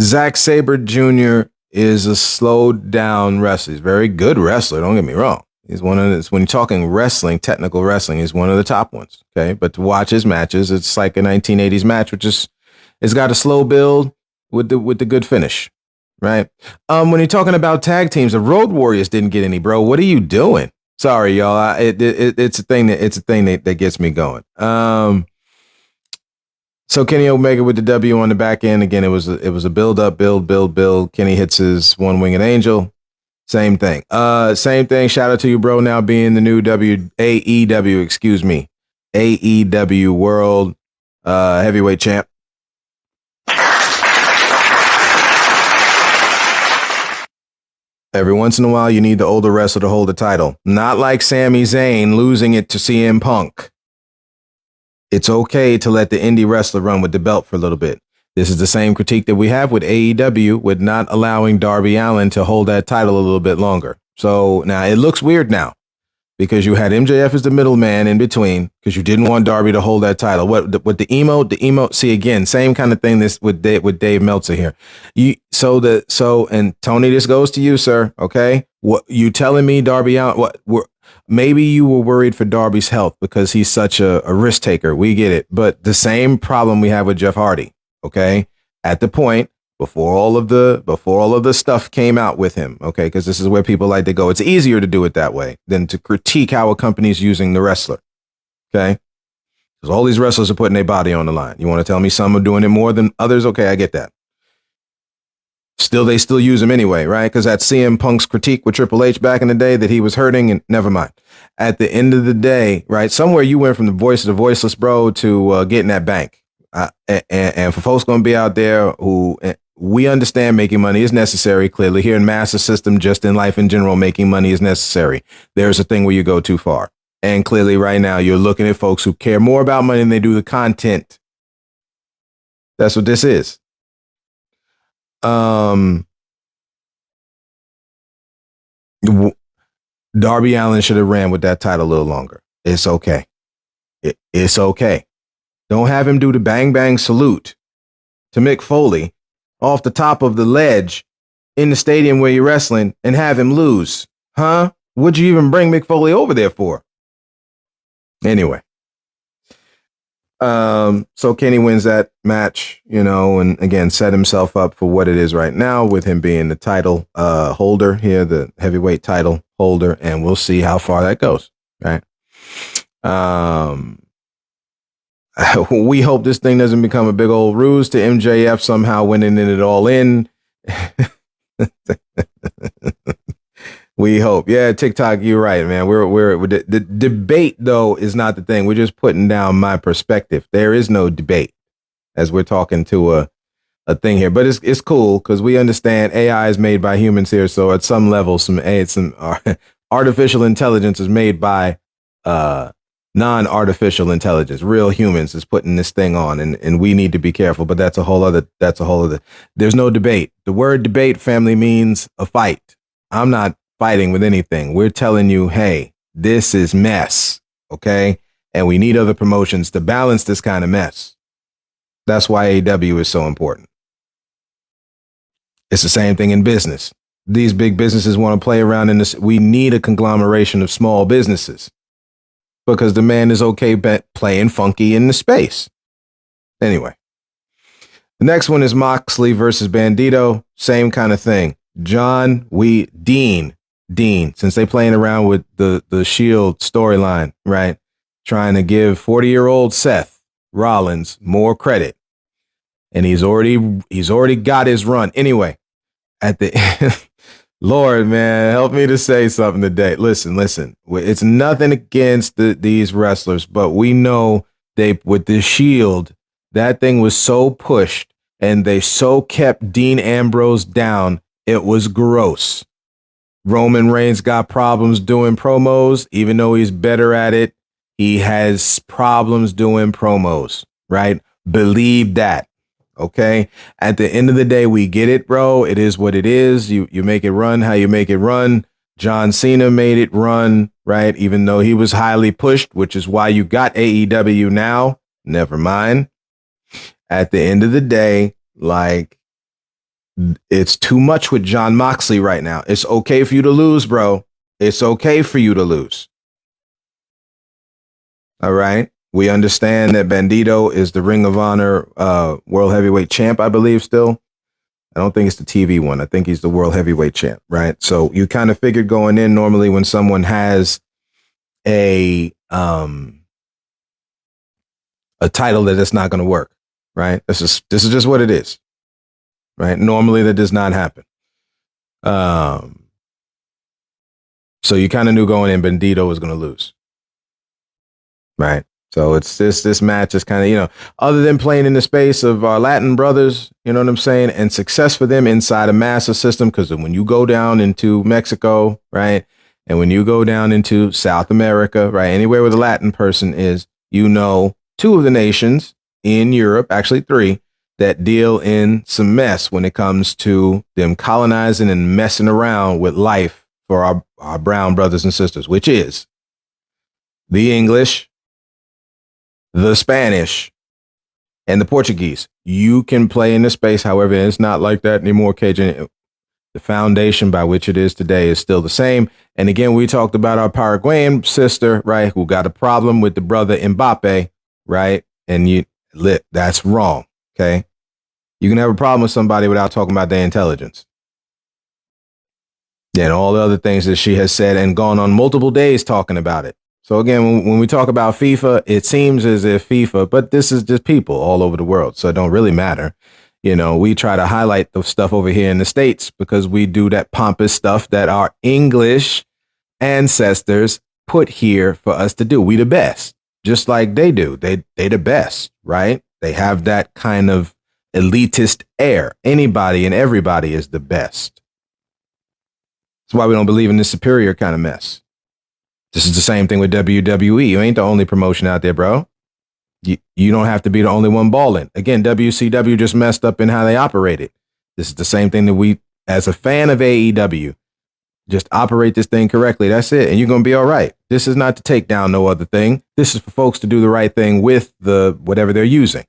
Zack Sabre Jr. is a slowed down wrestler. He's a very good wrestler. Don't get me wrong. He's one of the, when you're talking wrestling, technical wrestling, he's one of the top ones. Okay. But to watch his matches, it's like a 1980s match, which is, it's got a slow build with the good finish. Right. When you're talking about tag teams, the Road Warriors didn't get any, bro. What are you doing? Sorry, y'all. It's a thing that gets me going. So Kenny Omega with the W on the back end. Again, it was a build. Kenny hits his one-winged angel. Same thing. Same thing. Shout out to you, bro. Now being the new AEW World Heavyweight Champ. Every once in a while, you need the older wrestler to hold the title. Not like Sami Zayn losing it to CM Punk. It's okay to let the indie wrestler run with the belt for a little bit. This is the same critique that we have with AEW with not allowing Darby Allin to hold that title a little bit longer. So now it looks weird now because you had MJF as the middleman in between because you didn't want Darby to hold that title. What the emote, see again, same kind of thing this with Dave Meltzer here. And Tony, this goes to you, sir. Okay. What you telling me Darby Allin, maybe you were worried for Darby's health because he's such a risk taker. We get it. But the same problem we have with Jeff Hardy. Okay. At the point before all of the stuff came out with him. Okay. Because this is where people like to go. It's easier to do it that way than to critique how a company's using the wrestler. Okay. Because all these wrestlers are putting their body on the line. You want to tell me some are doing it more than others? Okay. I get that. They still use him anyway, right? Because that CM Punk's critique with Triple H back in the day that he was hurting, and never mind. At the end of the day, right? Somewhere you went from the voice of the voiceless, bro, to getting that bank. And for folks going to be out there who we understand making money is necessary. Clearly, here in Master System, just in life in general, making money is necessary. There's a thing where you go too far, and clearly, right now, you're looking at folks who care more about money than they do the content. That's what this is. Darby Allin should have ran with that title a little longer. It's okay. It's okay. Don't have him do the bang bang salute to Mick Foley off the top of the ledge in the stadium where you're wrestling and have him lose. Huh? What'd you even bring Mick Foley over there for? Anyway. So Kenny wins that match, and again, set himself up for what it is right now with him being the title holder here, the heavyweight title holder, and we'll see how far that goes. Right. We hope this thing doesn't become a big old ruse to MJF somehow winning it all in. We hope. Yeah, TikTok, you're right, man. We're the debate though is not the thing. We're just putting down my perspective. There is no debate as we're talking to a thing here, but it's cool because we understand AI is made by humans here. So at some level, some artificial intelligence is made by non-artificial intelligence. Real humans is putting this thing on, and we need to be careful. But that's a whole other. There's no debate. The word debate, family, means a fight. I'm not fighting with anything. We're telling you, hey, this is mess, okay? And we need other promotions to balance this kind of mess. That's why AEW is so important. It's the same thing in business. These big businesses want to play around in this. We need a conglomeration of small businesses because the man is okay playing funky in the space. Anyway, the next one is Moxley versus Bandito. Same kind of thing. Dean, since they playing around with the Shield storyline, right? Trying to give 40-year-old Seth Rollins more credit. And he's already got his run. Anyway, at the Lord, man, help me to say something today. Listen. It's nothing against these wrestlers, but we know with the Shield, that thing was so pushed and they so kept Dean Ambrose down. It was gross. Roman Reigns got problems doing promos, even though he's better at it. He has problems doing promos, right? Believe that. Okay. At the end of the day, we get it, bro. It is what it is. You make it run how you make it run. John Cena made it run, right? Even though he was highly pushed, which is why you got AEW now. Never mind. At the end of the day, like, it's too much with Jon Moxley right now. It's okay for you to lose, bro. It's okay for you to lose. All right. We understand that Bandito is the Ring of Honor World Heavyweight Champ, I believe still. I don't think it's the TV one. I think he's the World Heavyweight Champ, right? So you kind of figured going in normally when someone has a title that it's not going to work, right? This is just what it is. Right. Normally that does not happen. So you kind of knew going in Bandito was going to lose. Right. So it's this match is kind of, other than playing in the space of our Latin brothers, you know what I'm saying? And success for them inside a massive system. Because when you go down into Mexico, right. And when you go down into South America, right, anywhere where the Latin person is, two of the nations in Europe, actually three, that deal in some mess when it comes to them colonizing and messing around with life for our brown brothers and sisters, which is the English, the Spanish, and the Portuguese. You can play in this space. However, it's not like that anymore, KJ. The foundation by which it is today is still the same. And again, we talked about our Paraguayan sister, right, who got a problem with the brother Mbappe, right? And that's wrong. Okay. You can have a problem with somebody without talking about their intelligence. And all the other things that she has said and gone on multiple days talking about it. So again, when we talk about FIFA, it seems as if FIFA, but this is just people all over the world. So it don't really matter. We try to highlight the stuff over here in the States because we do that pompous stuff that our English ancestors put here for us to do. We the best, just like they do. They the best, right? They have that kind of elitist air. Anybody and everybody is the best. That's why we don't believe in this superior kind of mess. This is the same thing with WWE. You ain't the only promotion out there, bro. You don't have to be the only one balling. Again, WCW just messed up in how they operated. This is the same thing that we, as a fan of AEW, just operate this thing correctly. That's it. And you're going to be all right. This is not to take down no other thing. This is for folks to do the right thing with the whatever they're using.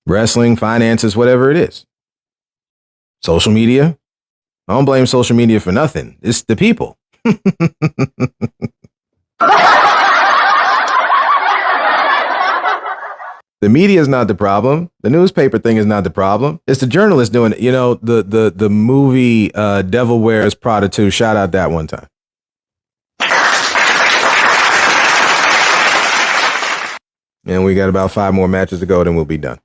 Wrestling, finances, whatever it is. Social media. I don't blame social media for nothing. It's the people. The media is not the problem. The newspaper thing is not the problem. It's the journalists doing it. The movie Devil Wears Prada 2. Shout out that one time. And we got about 5 more matches to go, then we'll be done.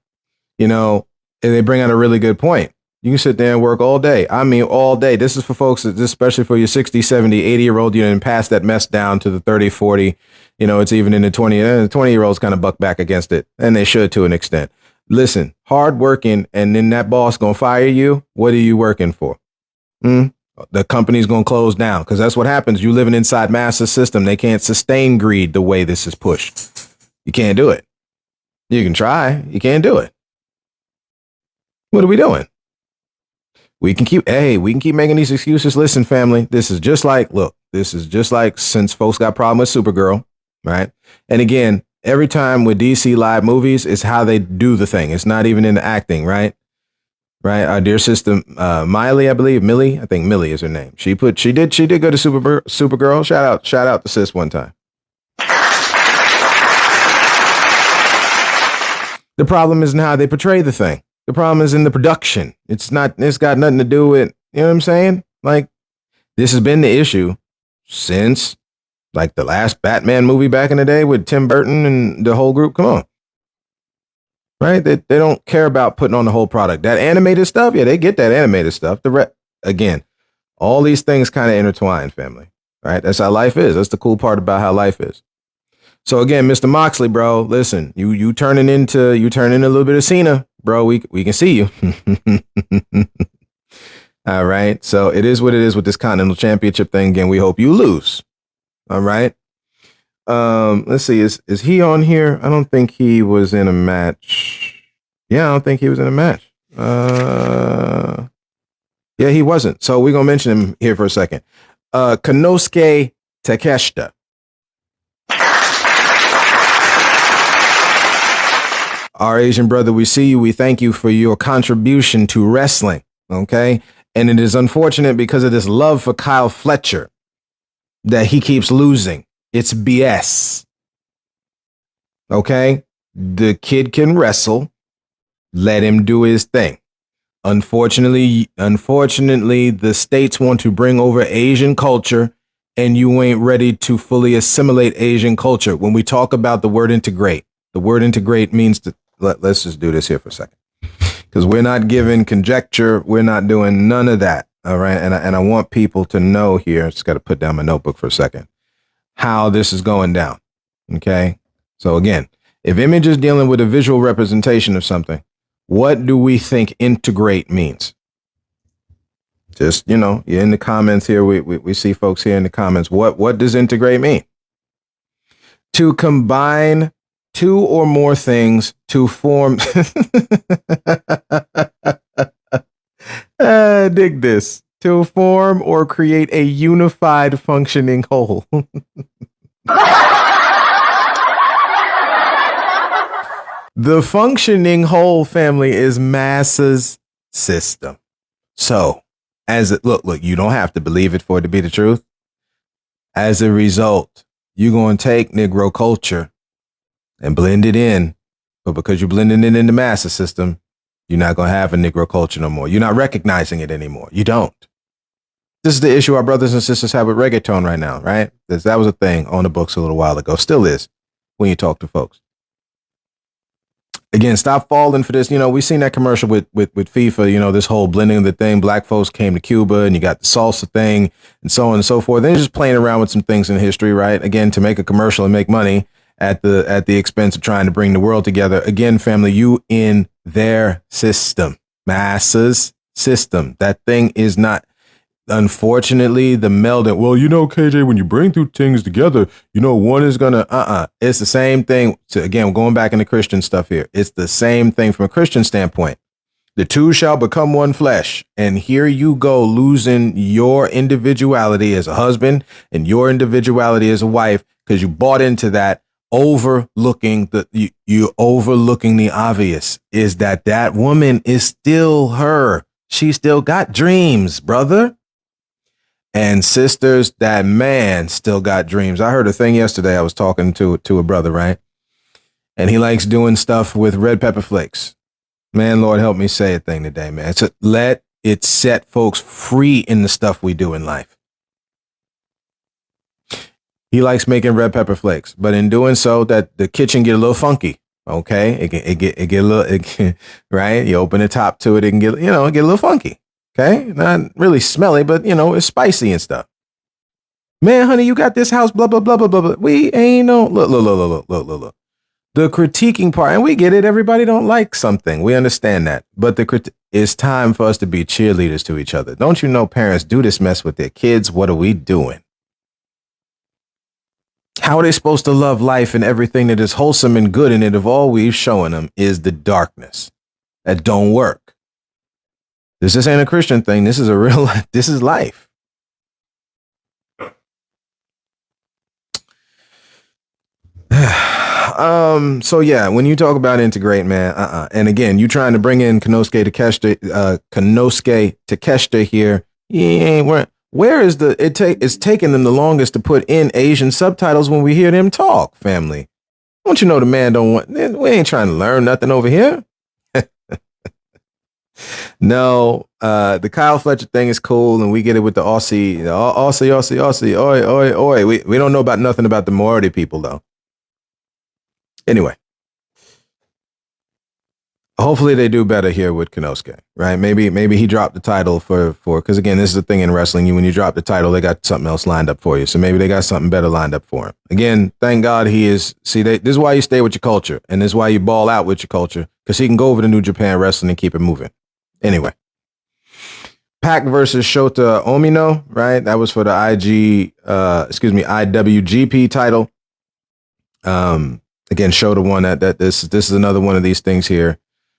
You know, and they bring out a really good point. You can sit there and work all day. I mean, all day. This is for folks, especially for your 60, 70, 80-year-old, you didn't pass that mess down to the 30, 40. You know, it's even in the 20. The 20-year-olds kind of buck back against it, and they should to an extent. Listen, hard working, and then that boss going to fire you. What are you working for? The company's going to close down, because that's what happens. You living inside massive system. They can't sustain greed the way this is pushed. You can't do it. You can try. You can't do it. What are we doing? We can keep making these excuses. Listen, family, this is just like since folks got problem with Supergirl, right? And again, every time with DC live movies, it's how they do the thing. It's not even in the acting, right? Right. Our dear sister, Miley, I believe, Millie. I think Millie is her name. She did go to Supergirl. Shout out to sis one time. The problem isn't how they portray the thing. The problem is in the production. It's got nothing to do with, you know what I'm saying? Like, this has been the issue since like the last Batman movie back in the day with Tim Burton and the whole group. Come on. Right? They don't care about putting on the whole product. That animated stuff, yeah, they get that animated stuff. Again, all these things kind of intertwine, family. Right? That's how life is. That's the cool part about how life is. So again, Mr. Moxley, bro, listen, you turning into a little bit of Cena, bro. We can see you. All right. So it is what it is with this Continental Championship thing. Again, we hope you lose. All right. Let's see. Is he on here? I don't think he was in a match. Yeah, I don't think he was in a match. Yeah, he wasn't. So we're gonna mention him here for a second. Konosuke Takeshita. Our Asian brother, we see you. We thank you for your contribution to wrestling. Okay. And it is unfortunate because of this love for Kyle Fletcher that he keeps losing. It's BS. Okay. The kid can wrestle. Let him do his thing. Unfortunately, the states want to bring over Asian culture, and you ain't ready to fully assimilate Asian culture. When we talk about the word integrate means to, let's just do this here for a second, because we're not giving conjecture. We're not doing none of that. All right. And I want people to know here, just got to put down my notebook for a second, how this is going down. Okay. So again, if image is dealing with a visual representation of something, what do we think integrate means? Just, you're in the comments here. We see folks here in the comments. What does integrate mean? To combine two or more things to form. Dig this. To form or create a unified functioning whole. The functioning whole, family, is massa's system. So, look, you don't have to believe it for it to be the truth. As a result, you're going to take Negro culture and blend it in. But because you're blending it in the massa system, you're not going to have a Negro culture no more. You're not recognizing it anymore. You don't. This is the issue our brothers and sisters have with reggaeton right now, right? That was a thing on the books a little while ago. Still is when you talk to folks. Again, stop falling for this. We've seen that commercial with FIFA, this whole blending of the thing. Black folks came to Cuba and you got the salsa thing and so on and so forth. They're just playing around with some things in history, right? Again, to make a commercial and make money at the expense of trying to bring the world together. Again, family, you in their system, masses system. That thing is not, unfortunately, the melding. Well, KJ, when you bring two things together, one is gonna, it's the same thing. So again, going back into Christian stuff here. It's the same thing from a Christian standpoint. The two shall become one flesh. And here you go, losing your individuality as a husband and your individuality as a wife, because you bought into that, overlooking you overlooking the obvious is that woman is still her. She still got dreams, brother. And sisters, that man still got dreams. I heard a thing yesterday. I was talking to a brother, right? And he likes doing stuff with red pepper flakes. Man, Lord, help me say a thing today, man. Let it set folks free in the stuff we do in life. He likes making red pepper flakes, but in doing so, that the kitchen get a little funky. Okay, it get a little right. You open the top to it, it can get get a little funky. Okay, not really smelly, but it's spicy and stuff. Man, honey, you got this house, blah blah blah blah blah blah. We ain't no look. The critiquing part, and we get it. Everybody don't like something. We understand that, but it's time for us to be cheerleaders to each other. Don't you know parents do this mess with their kids? What are we doing? How are they supposed to love life and everything that is wholesome and good in it if all we've shown them is the darkness? That don't work. This ain't a Christian thing. This is a real life. This is life. So yeah, when you talk about integrate, man, and again, you trying to bring in Konosuke Takeshita here. Where is it's taking them the longest to put in Asian subtitles when we hear them talk, family. Don't you know the man don't want, we ain't trying to learn nothing over here. No, the Kyle Fletcher thing is cool, and we get it with the Aussie, oi. We don't know about nothing about the Maori people though. Anyway, hopefully they do better here with Konosuke, right? Maybe he dropped the title for because again, this is the thing in wrestling. When you drop the title, they got something else lined up for you. So maybe they got something better lined up for him. Again, thank God he is. See, this is why you stay with your culture, and this is why you ball out with your culture, because he can go over to New Japan Wrestling and keep it moving. Anyway, Pac versus Shota Umino, right? That was for the IWGP title. Again, Shota won that. This is another one of these things here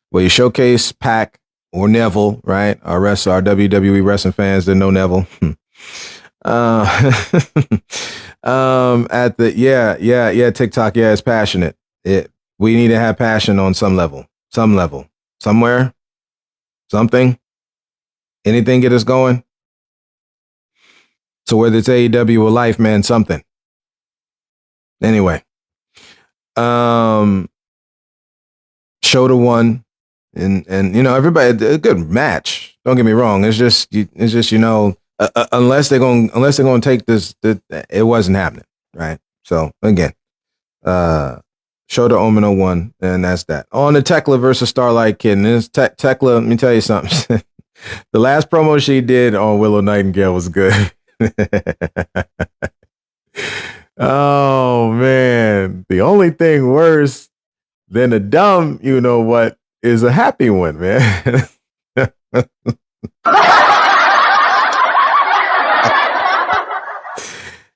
where you showcase Pac or Neville, right? Our WWE wrestling fans didn't know Neville. At the TikTok, it's passionate. We need to have passion on some level, somewhere, something, anything get us going. So whether it's AEW or life, man, something. Anyway, Shota won. And everybody, a good match. Don't get me wrong. It's just unless they're gonna take this, it wasn't happening, right? So again, Shota Umino won, and that's that. On the Tekla versus Starlight Kid, and this Tekla, let me tell you something. The last promo she did on Willow Nightingale was good. Oh man, the only thing worse than a dumb, is a happy one, man.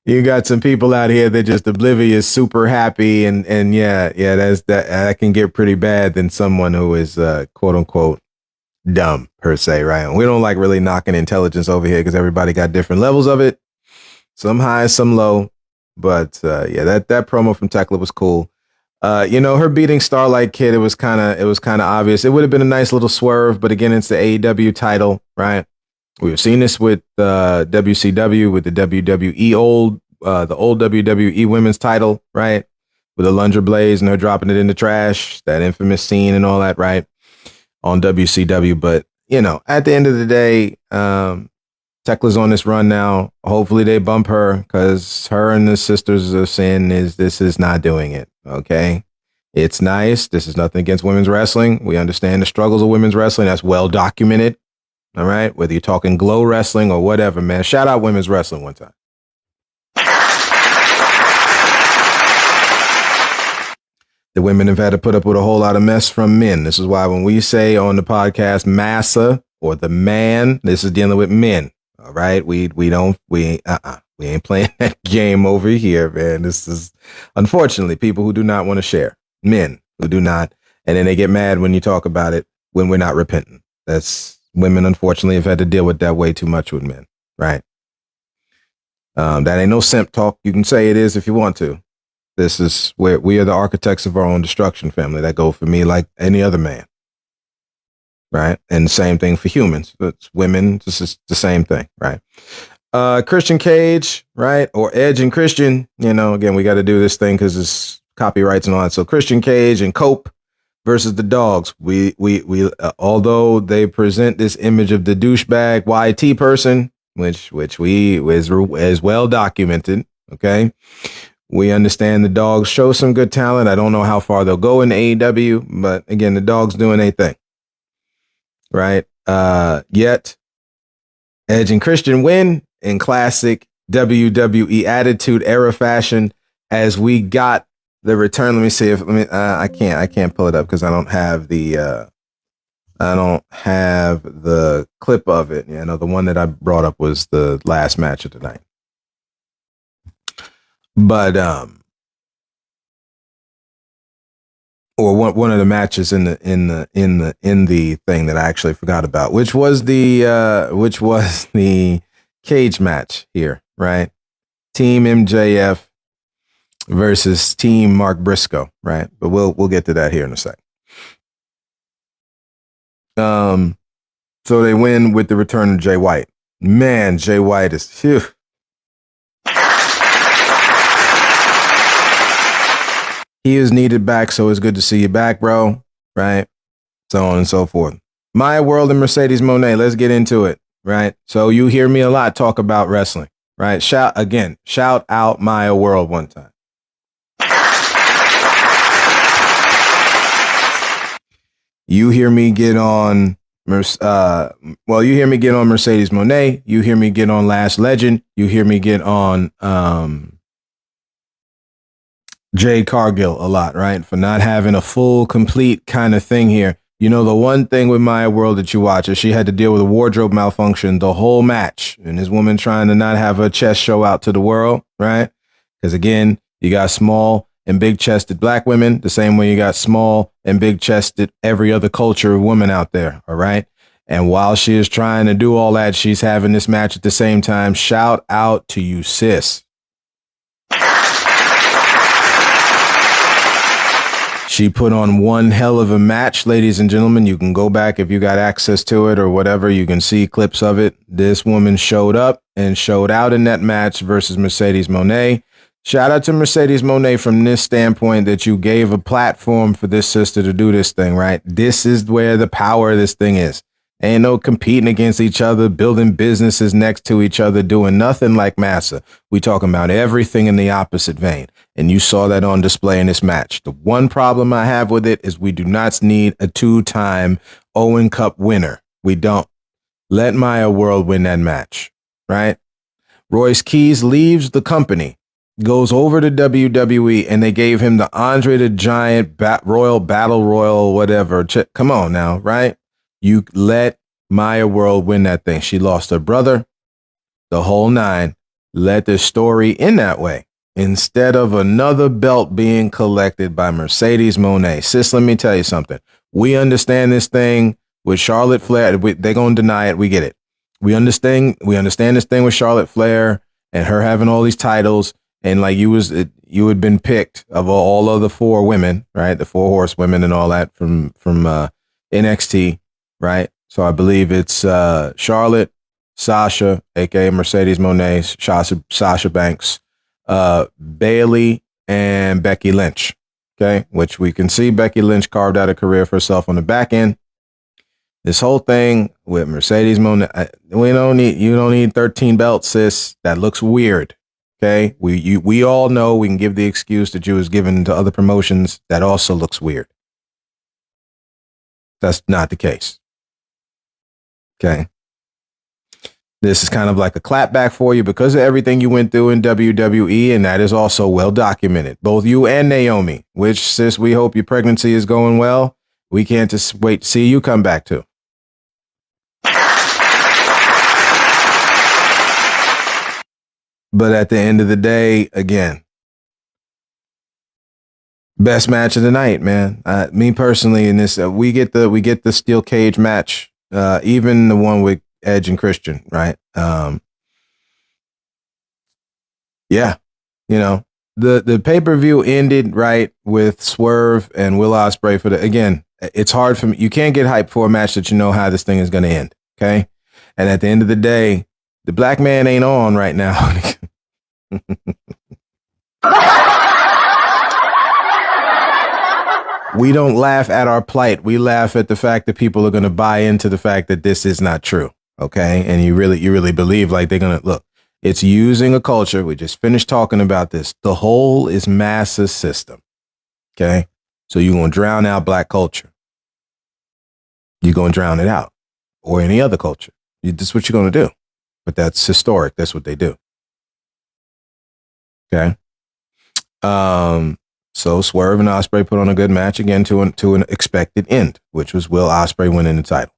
You got some people out here that just oblivious, super happy, and that can get pretty bad than someone who is quote unquote dumb per se, right? And we don't like really knocking intelligence over here because everybody got different levels of it, some high, some low. But that promo from Tekla was cool. Her beating Starlight Kid, it was kind of obvious. It would have been a nice little swerve, but again, it's the AEW title, right? We've seen this with WCW, with the WWE the old WWE women's title, right? With the Lunger Blaze and her dropping it in the trash, that infamous scene and all that, right? On WCW. But, at the end of the day, Tekla's on this run now. Hopefully they bump her, because her and the Sisters of Sin this is not doing it. Okay. It's nice. This is nothing against women's wrestling. We understand the struggles of women's wrestling. That's well documented. All right. Whether you're talking Glow Wrestling or whatever, man, shout out women's wrestling one time. The women have had to put up with a whole lot of mess from men. This is why when we say on the podcast, massa or the man, this is dealing with men. All right. We ain't playing that game over here, man. This is unfortunately people who do not want to share, men who do not. And then they get mad when you talk about it when we're not repentant. That's women, unfortunately, have had to deal with that way too much with men. Right. That ain't no simp talk. You can say it is if you want to. This is where we are the architects of our own destruction, family. That go for me like any other man. Right. And the same thing for humans. It's women. This is the same thing. Right. Christian Cage. Right. Or Edge and Christian. Again, we got to do this thing because it's copyrights and all that. So Christian Cage and Cope versus the Dogs. We although they present this image of the douchebag YT person, which is well documented. Okay. We understand the dogs show some good talent. I don't know how far they'll go in AEW, but again, the dogs doing their thing. Right. Yet Edge and Christian win in classic WWE Attitude Era fashion as we got the return. Let me see if I can't pull it up because I don't have the clip of it. You know, the one that I brought up was the last match of the night. But or one of the matches in the thing that I actually forgot about, which was the cage match here, right? Team MJF versus Team Mark Briscoe, right? But we'll get to that here in a sec. So they win with the return of Jay White. Man, Jay White is phew. He is needed back, so it's good to see you back, bro. Right? So on and so forth. Maya World and Mercedes Moné, let's get into it. Right? So you hear me a lot talk about wrestling. Right? Shout out Maya World one time. You hear me get on Mercedes Moné. You hear me get on Last Legend. You hear me get on Jade Cargill a lot, right? For not having a full, complete kind of thing here. You know, the one thing with Maya World that you watch is she had to deal with a wardrobe malfunction the whole match. And this woman trying to not have her chest show out to the world, right? Because again, you got small and big chested black women, the same way you got small and big chested every other culture of women out there, all right? And while she is trying to do all that, she's having this match at the same time. Shout out to you, sis. She put on one hell of a match, ladies and gentlemen. You can go back if you got access to it or whatever. You can see clips of it. This woman showed up and showed out in that match versus Mercedes Moné. Shout out to Mercedes Moné from this standpoint that you gave a platform for this sister to do this thing, right? This is where the power of this thing is. Ain't no competing against each other, building businesses next to each other, doing nothing like Massa. We talking about everything in the opposite vein. And you saw that on display in this match. The one problem I have with it is we do not need a 2-time Owen Cup winner. We don't. Let Maya World win that match, right? Royce Keys leaves the company, goes over to WWE, and they gave him the Andre the Giant Royal Battle Royal, whatever. Come on now, right? You let Maya World win that thing. She lost her brother, the whole nine. Let the story end that way instead of another belt being collected by Mercedes Moné. Sis, let me tell you something. We understand this thing with Charlotte Flair. They're going to deny it. We get it. We understand this thing with Charlotte Flair and her having all these titles. And like you had been picked of all of the 4 women, right? The 4 horsewomen and all that from NXT. Right. So I believe it's Charlotte, Sasha, aka Mercedes Moné, Sasha Banks, Bailey, and Becky Lynch. Okay, which we can see Becky Lynch carved out a career for herself on the back end. This whole thing with Mercedes Moné, you don't need 13 belts, sis. That looks weird. Okay, we all know we can give the excuse that you was given to other promotions. That also looks weird. That's not the case. Okay. This is kind of like a clapback for you because of everything you went through in WWE, and that is also well documented. Both you and Naomi, which, sis, we hope your pregnancy is going well. We can't just wait to see you come back to. But at the end of the day, again, best match of the night, man. Me personally, in this, we get the steel cage match. Even the one with Edge and Christian, right? Yeah, you know, the pay-per-view ended right with Swerve and Will Ospreay for again, it's hard for me. You can't get hyped for a match that you know how this thing is going to end. Okay. And at the end of the day, the black man ain't on right now. We don't laugh at our plight. We laugh at the fact that people are going to buy into the fact that this is not true. Okay. And you really believe like they're going to look. It's using a culture. We just finished talking about this. The whole is mass system. Okay. So you're going to drown out black culture. You're going to drown it out, or any other culture. This is what you're going to do. But that's historic. That's what they do. Okay. So Swerve and Ospreay put on a good match again to an expected end, which was Will Ospreay winning the title.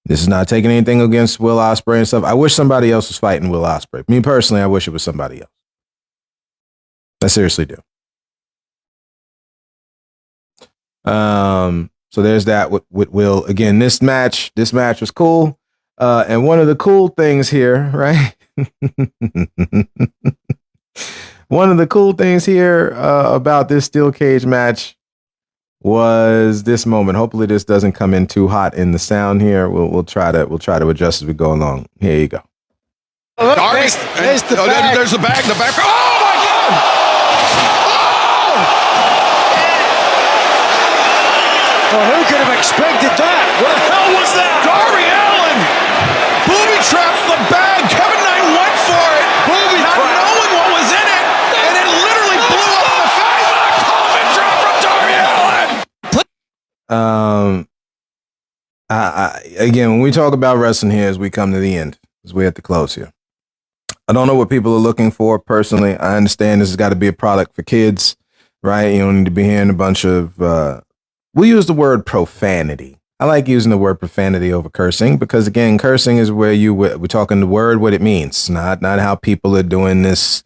This is not taking anything against Will Ospreay and stuff. I wish somebody else was fighting Will Ospreay. Me personally, I wish it was somebody else. I seriously do. So there's that with Will. Again, this match was cool. And one of the cool things here, right? One of the cool things here about this steel cage match was this moment. Hopefully this doesn't come in too hot in the sound here. We'll try to adjust as we go along. Here you go. Oh, there's the bag. There's the bag. The back. Oh my God! Oh! Well, who could have expected that? What the hell was that? Darby Allin booby trapped the bag. Kevin Knight went for it, not knowing what was in it, and it literally blew up the face. What a coffin drop from Darby Allin. Again, when we talk about wrestling here, as we come to the end, as we at the close here, I don't know what people are looking for. Personally, I understand this has got to be a product for kids, right? You don't need to be hearing a bunch of. We use the word profanity. I like using the word profanity over cursing because, again, cursing is where we're talking the word, what it means, not how people are doing this,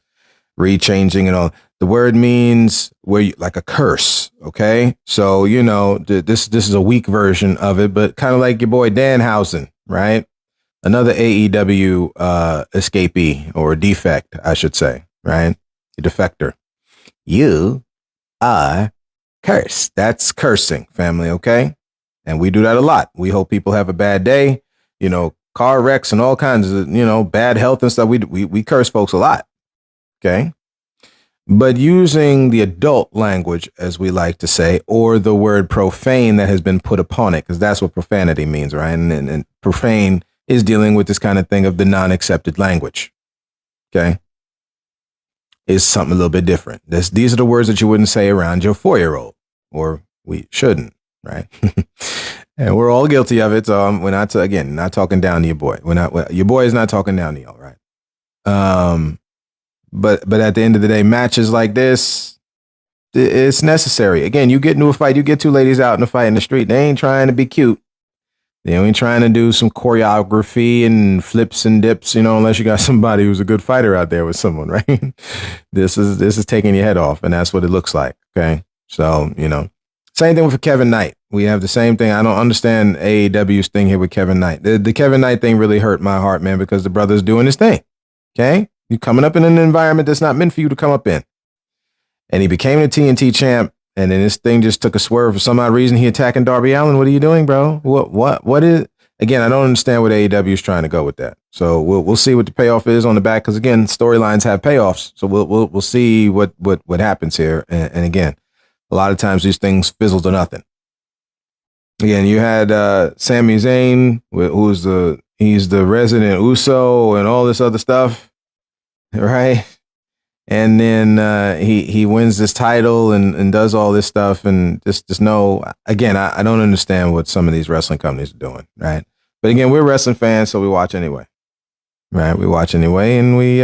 rechanging and all. The word means like a curse. Okay. So, this is a weak version of it, but kind of like your boy Danhausen, right? Another AEW escapee or defect, I should say, right? A defector. You are cursed. That's cursing, family. Okay. And we do that a lot. We hope people have a bad day, car wrecks and all kinds of, bad health and stuff. We curse folks a lot. Okay. But using the adult language, as we like to say, or the word profane that has been put upon it, because that's what profanity means, right? And profane is dealing with this kind of thing of the non-accepted language. Okay. Is something a little bit different. These are the words that you wouldn't say around your 4-year-old, or we shouldn't, right? And we're all guilty of it. So we're not talking down to your boy. Your boy is not talking down to y'all, right? But at the end of the day, matches like this, it's necessary. Again, you get into a fight, you get two ladies out in a fight in the street. They ain't trying to be cute. They ain't trying to do some choreography and flips and dips, unless you got somebody who's a good fighter out there with someone, right? This is taking your head off, and that's what it looks like. Okay. So, same thing with Kevin Knight. We have the same thing. I don't understand AEW's thing here with Kevin Knight. The Kevin Knight thing really hurt my heart, man, because the brother's doing his thing. Okay. You're coming up in an environment that's not meant for you to come up in. And he became the TNT champ. And then this thing just took a swerve for some odd reason. He attacking Darby Allin. What are you doing, bro? What is, again, I don't understand what AEW is trying to go with that. So we'll see what the payoff is on the back. Cause again, storylines have payoffs. So we'll see what happens here. And again, a lot of times these things fizzle to nothing. Again, you had, Sami Zayn, he's the resident Uso and all this other stuff. Right. And then he wins this title and does all this stuff. And just know, again, I don't understand what some of these wrestling companies are doing. Right. But again, we're wrestling fans, so we watch anyway. Right. We watch anyway. And we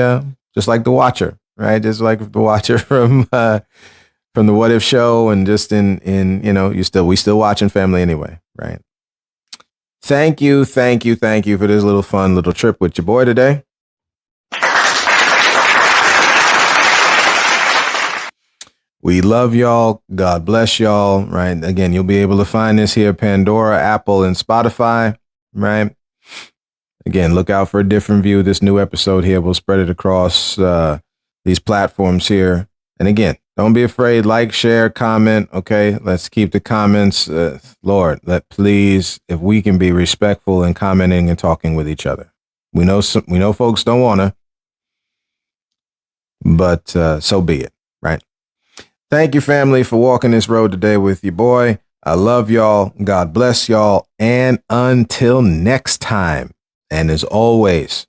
just like The Watcher. Right. Just like The Watcher from the What If show. And just we still watching family anyway. Right. Thank you for this little fun little trip with your boy today. We love y'all. God bless y'all. Right. Again, you'll be able to find this here, Pandora, Apple, and Spotify. Right. Again, look out for a different view. This new episode here, we'll spread it across these platforms here. And again, don't be afraid. Like, share, comment. Okay. Let's keep the comments. Lord, please, if we can be respectful and commenting and talking with each other. We know folks don't want to, but so be it. Right. Thank you, family, for walking this road today with your boy. I love y'all. God bless y'all. And until next time. And as always,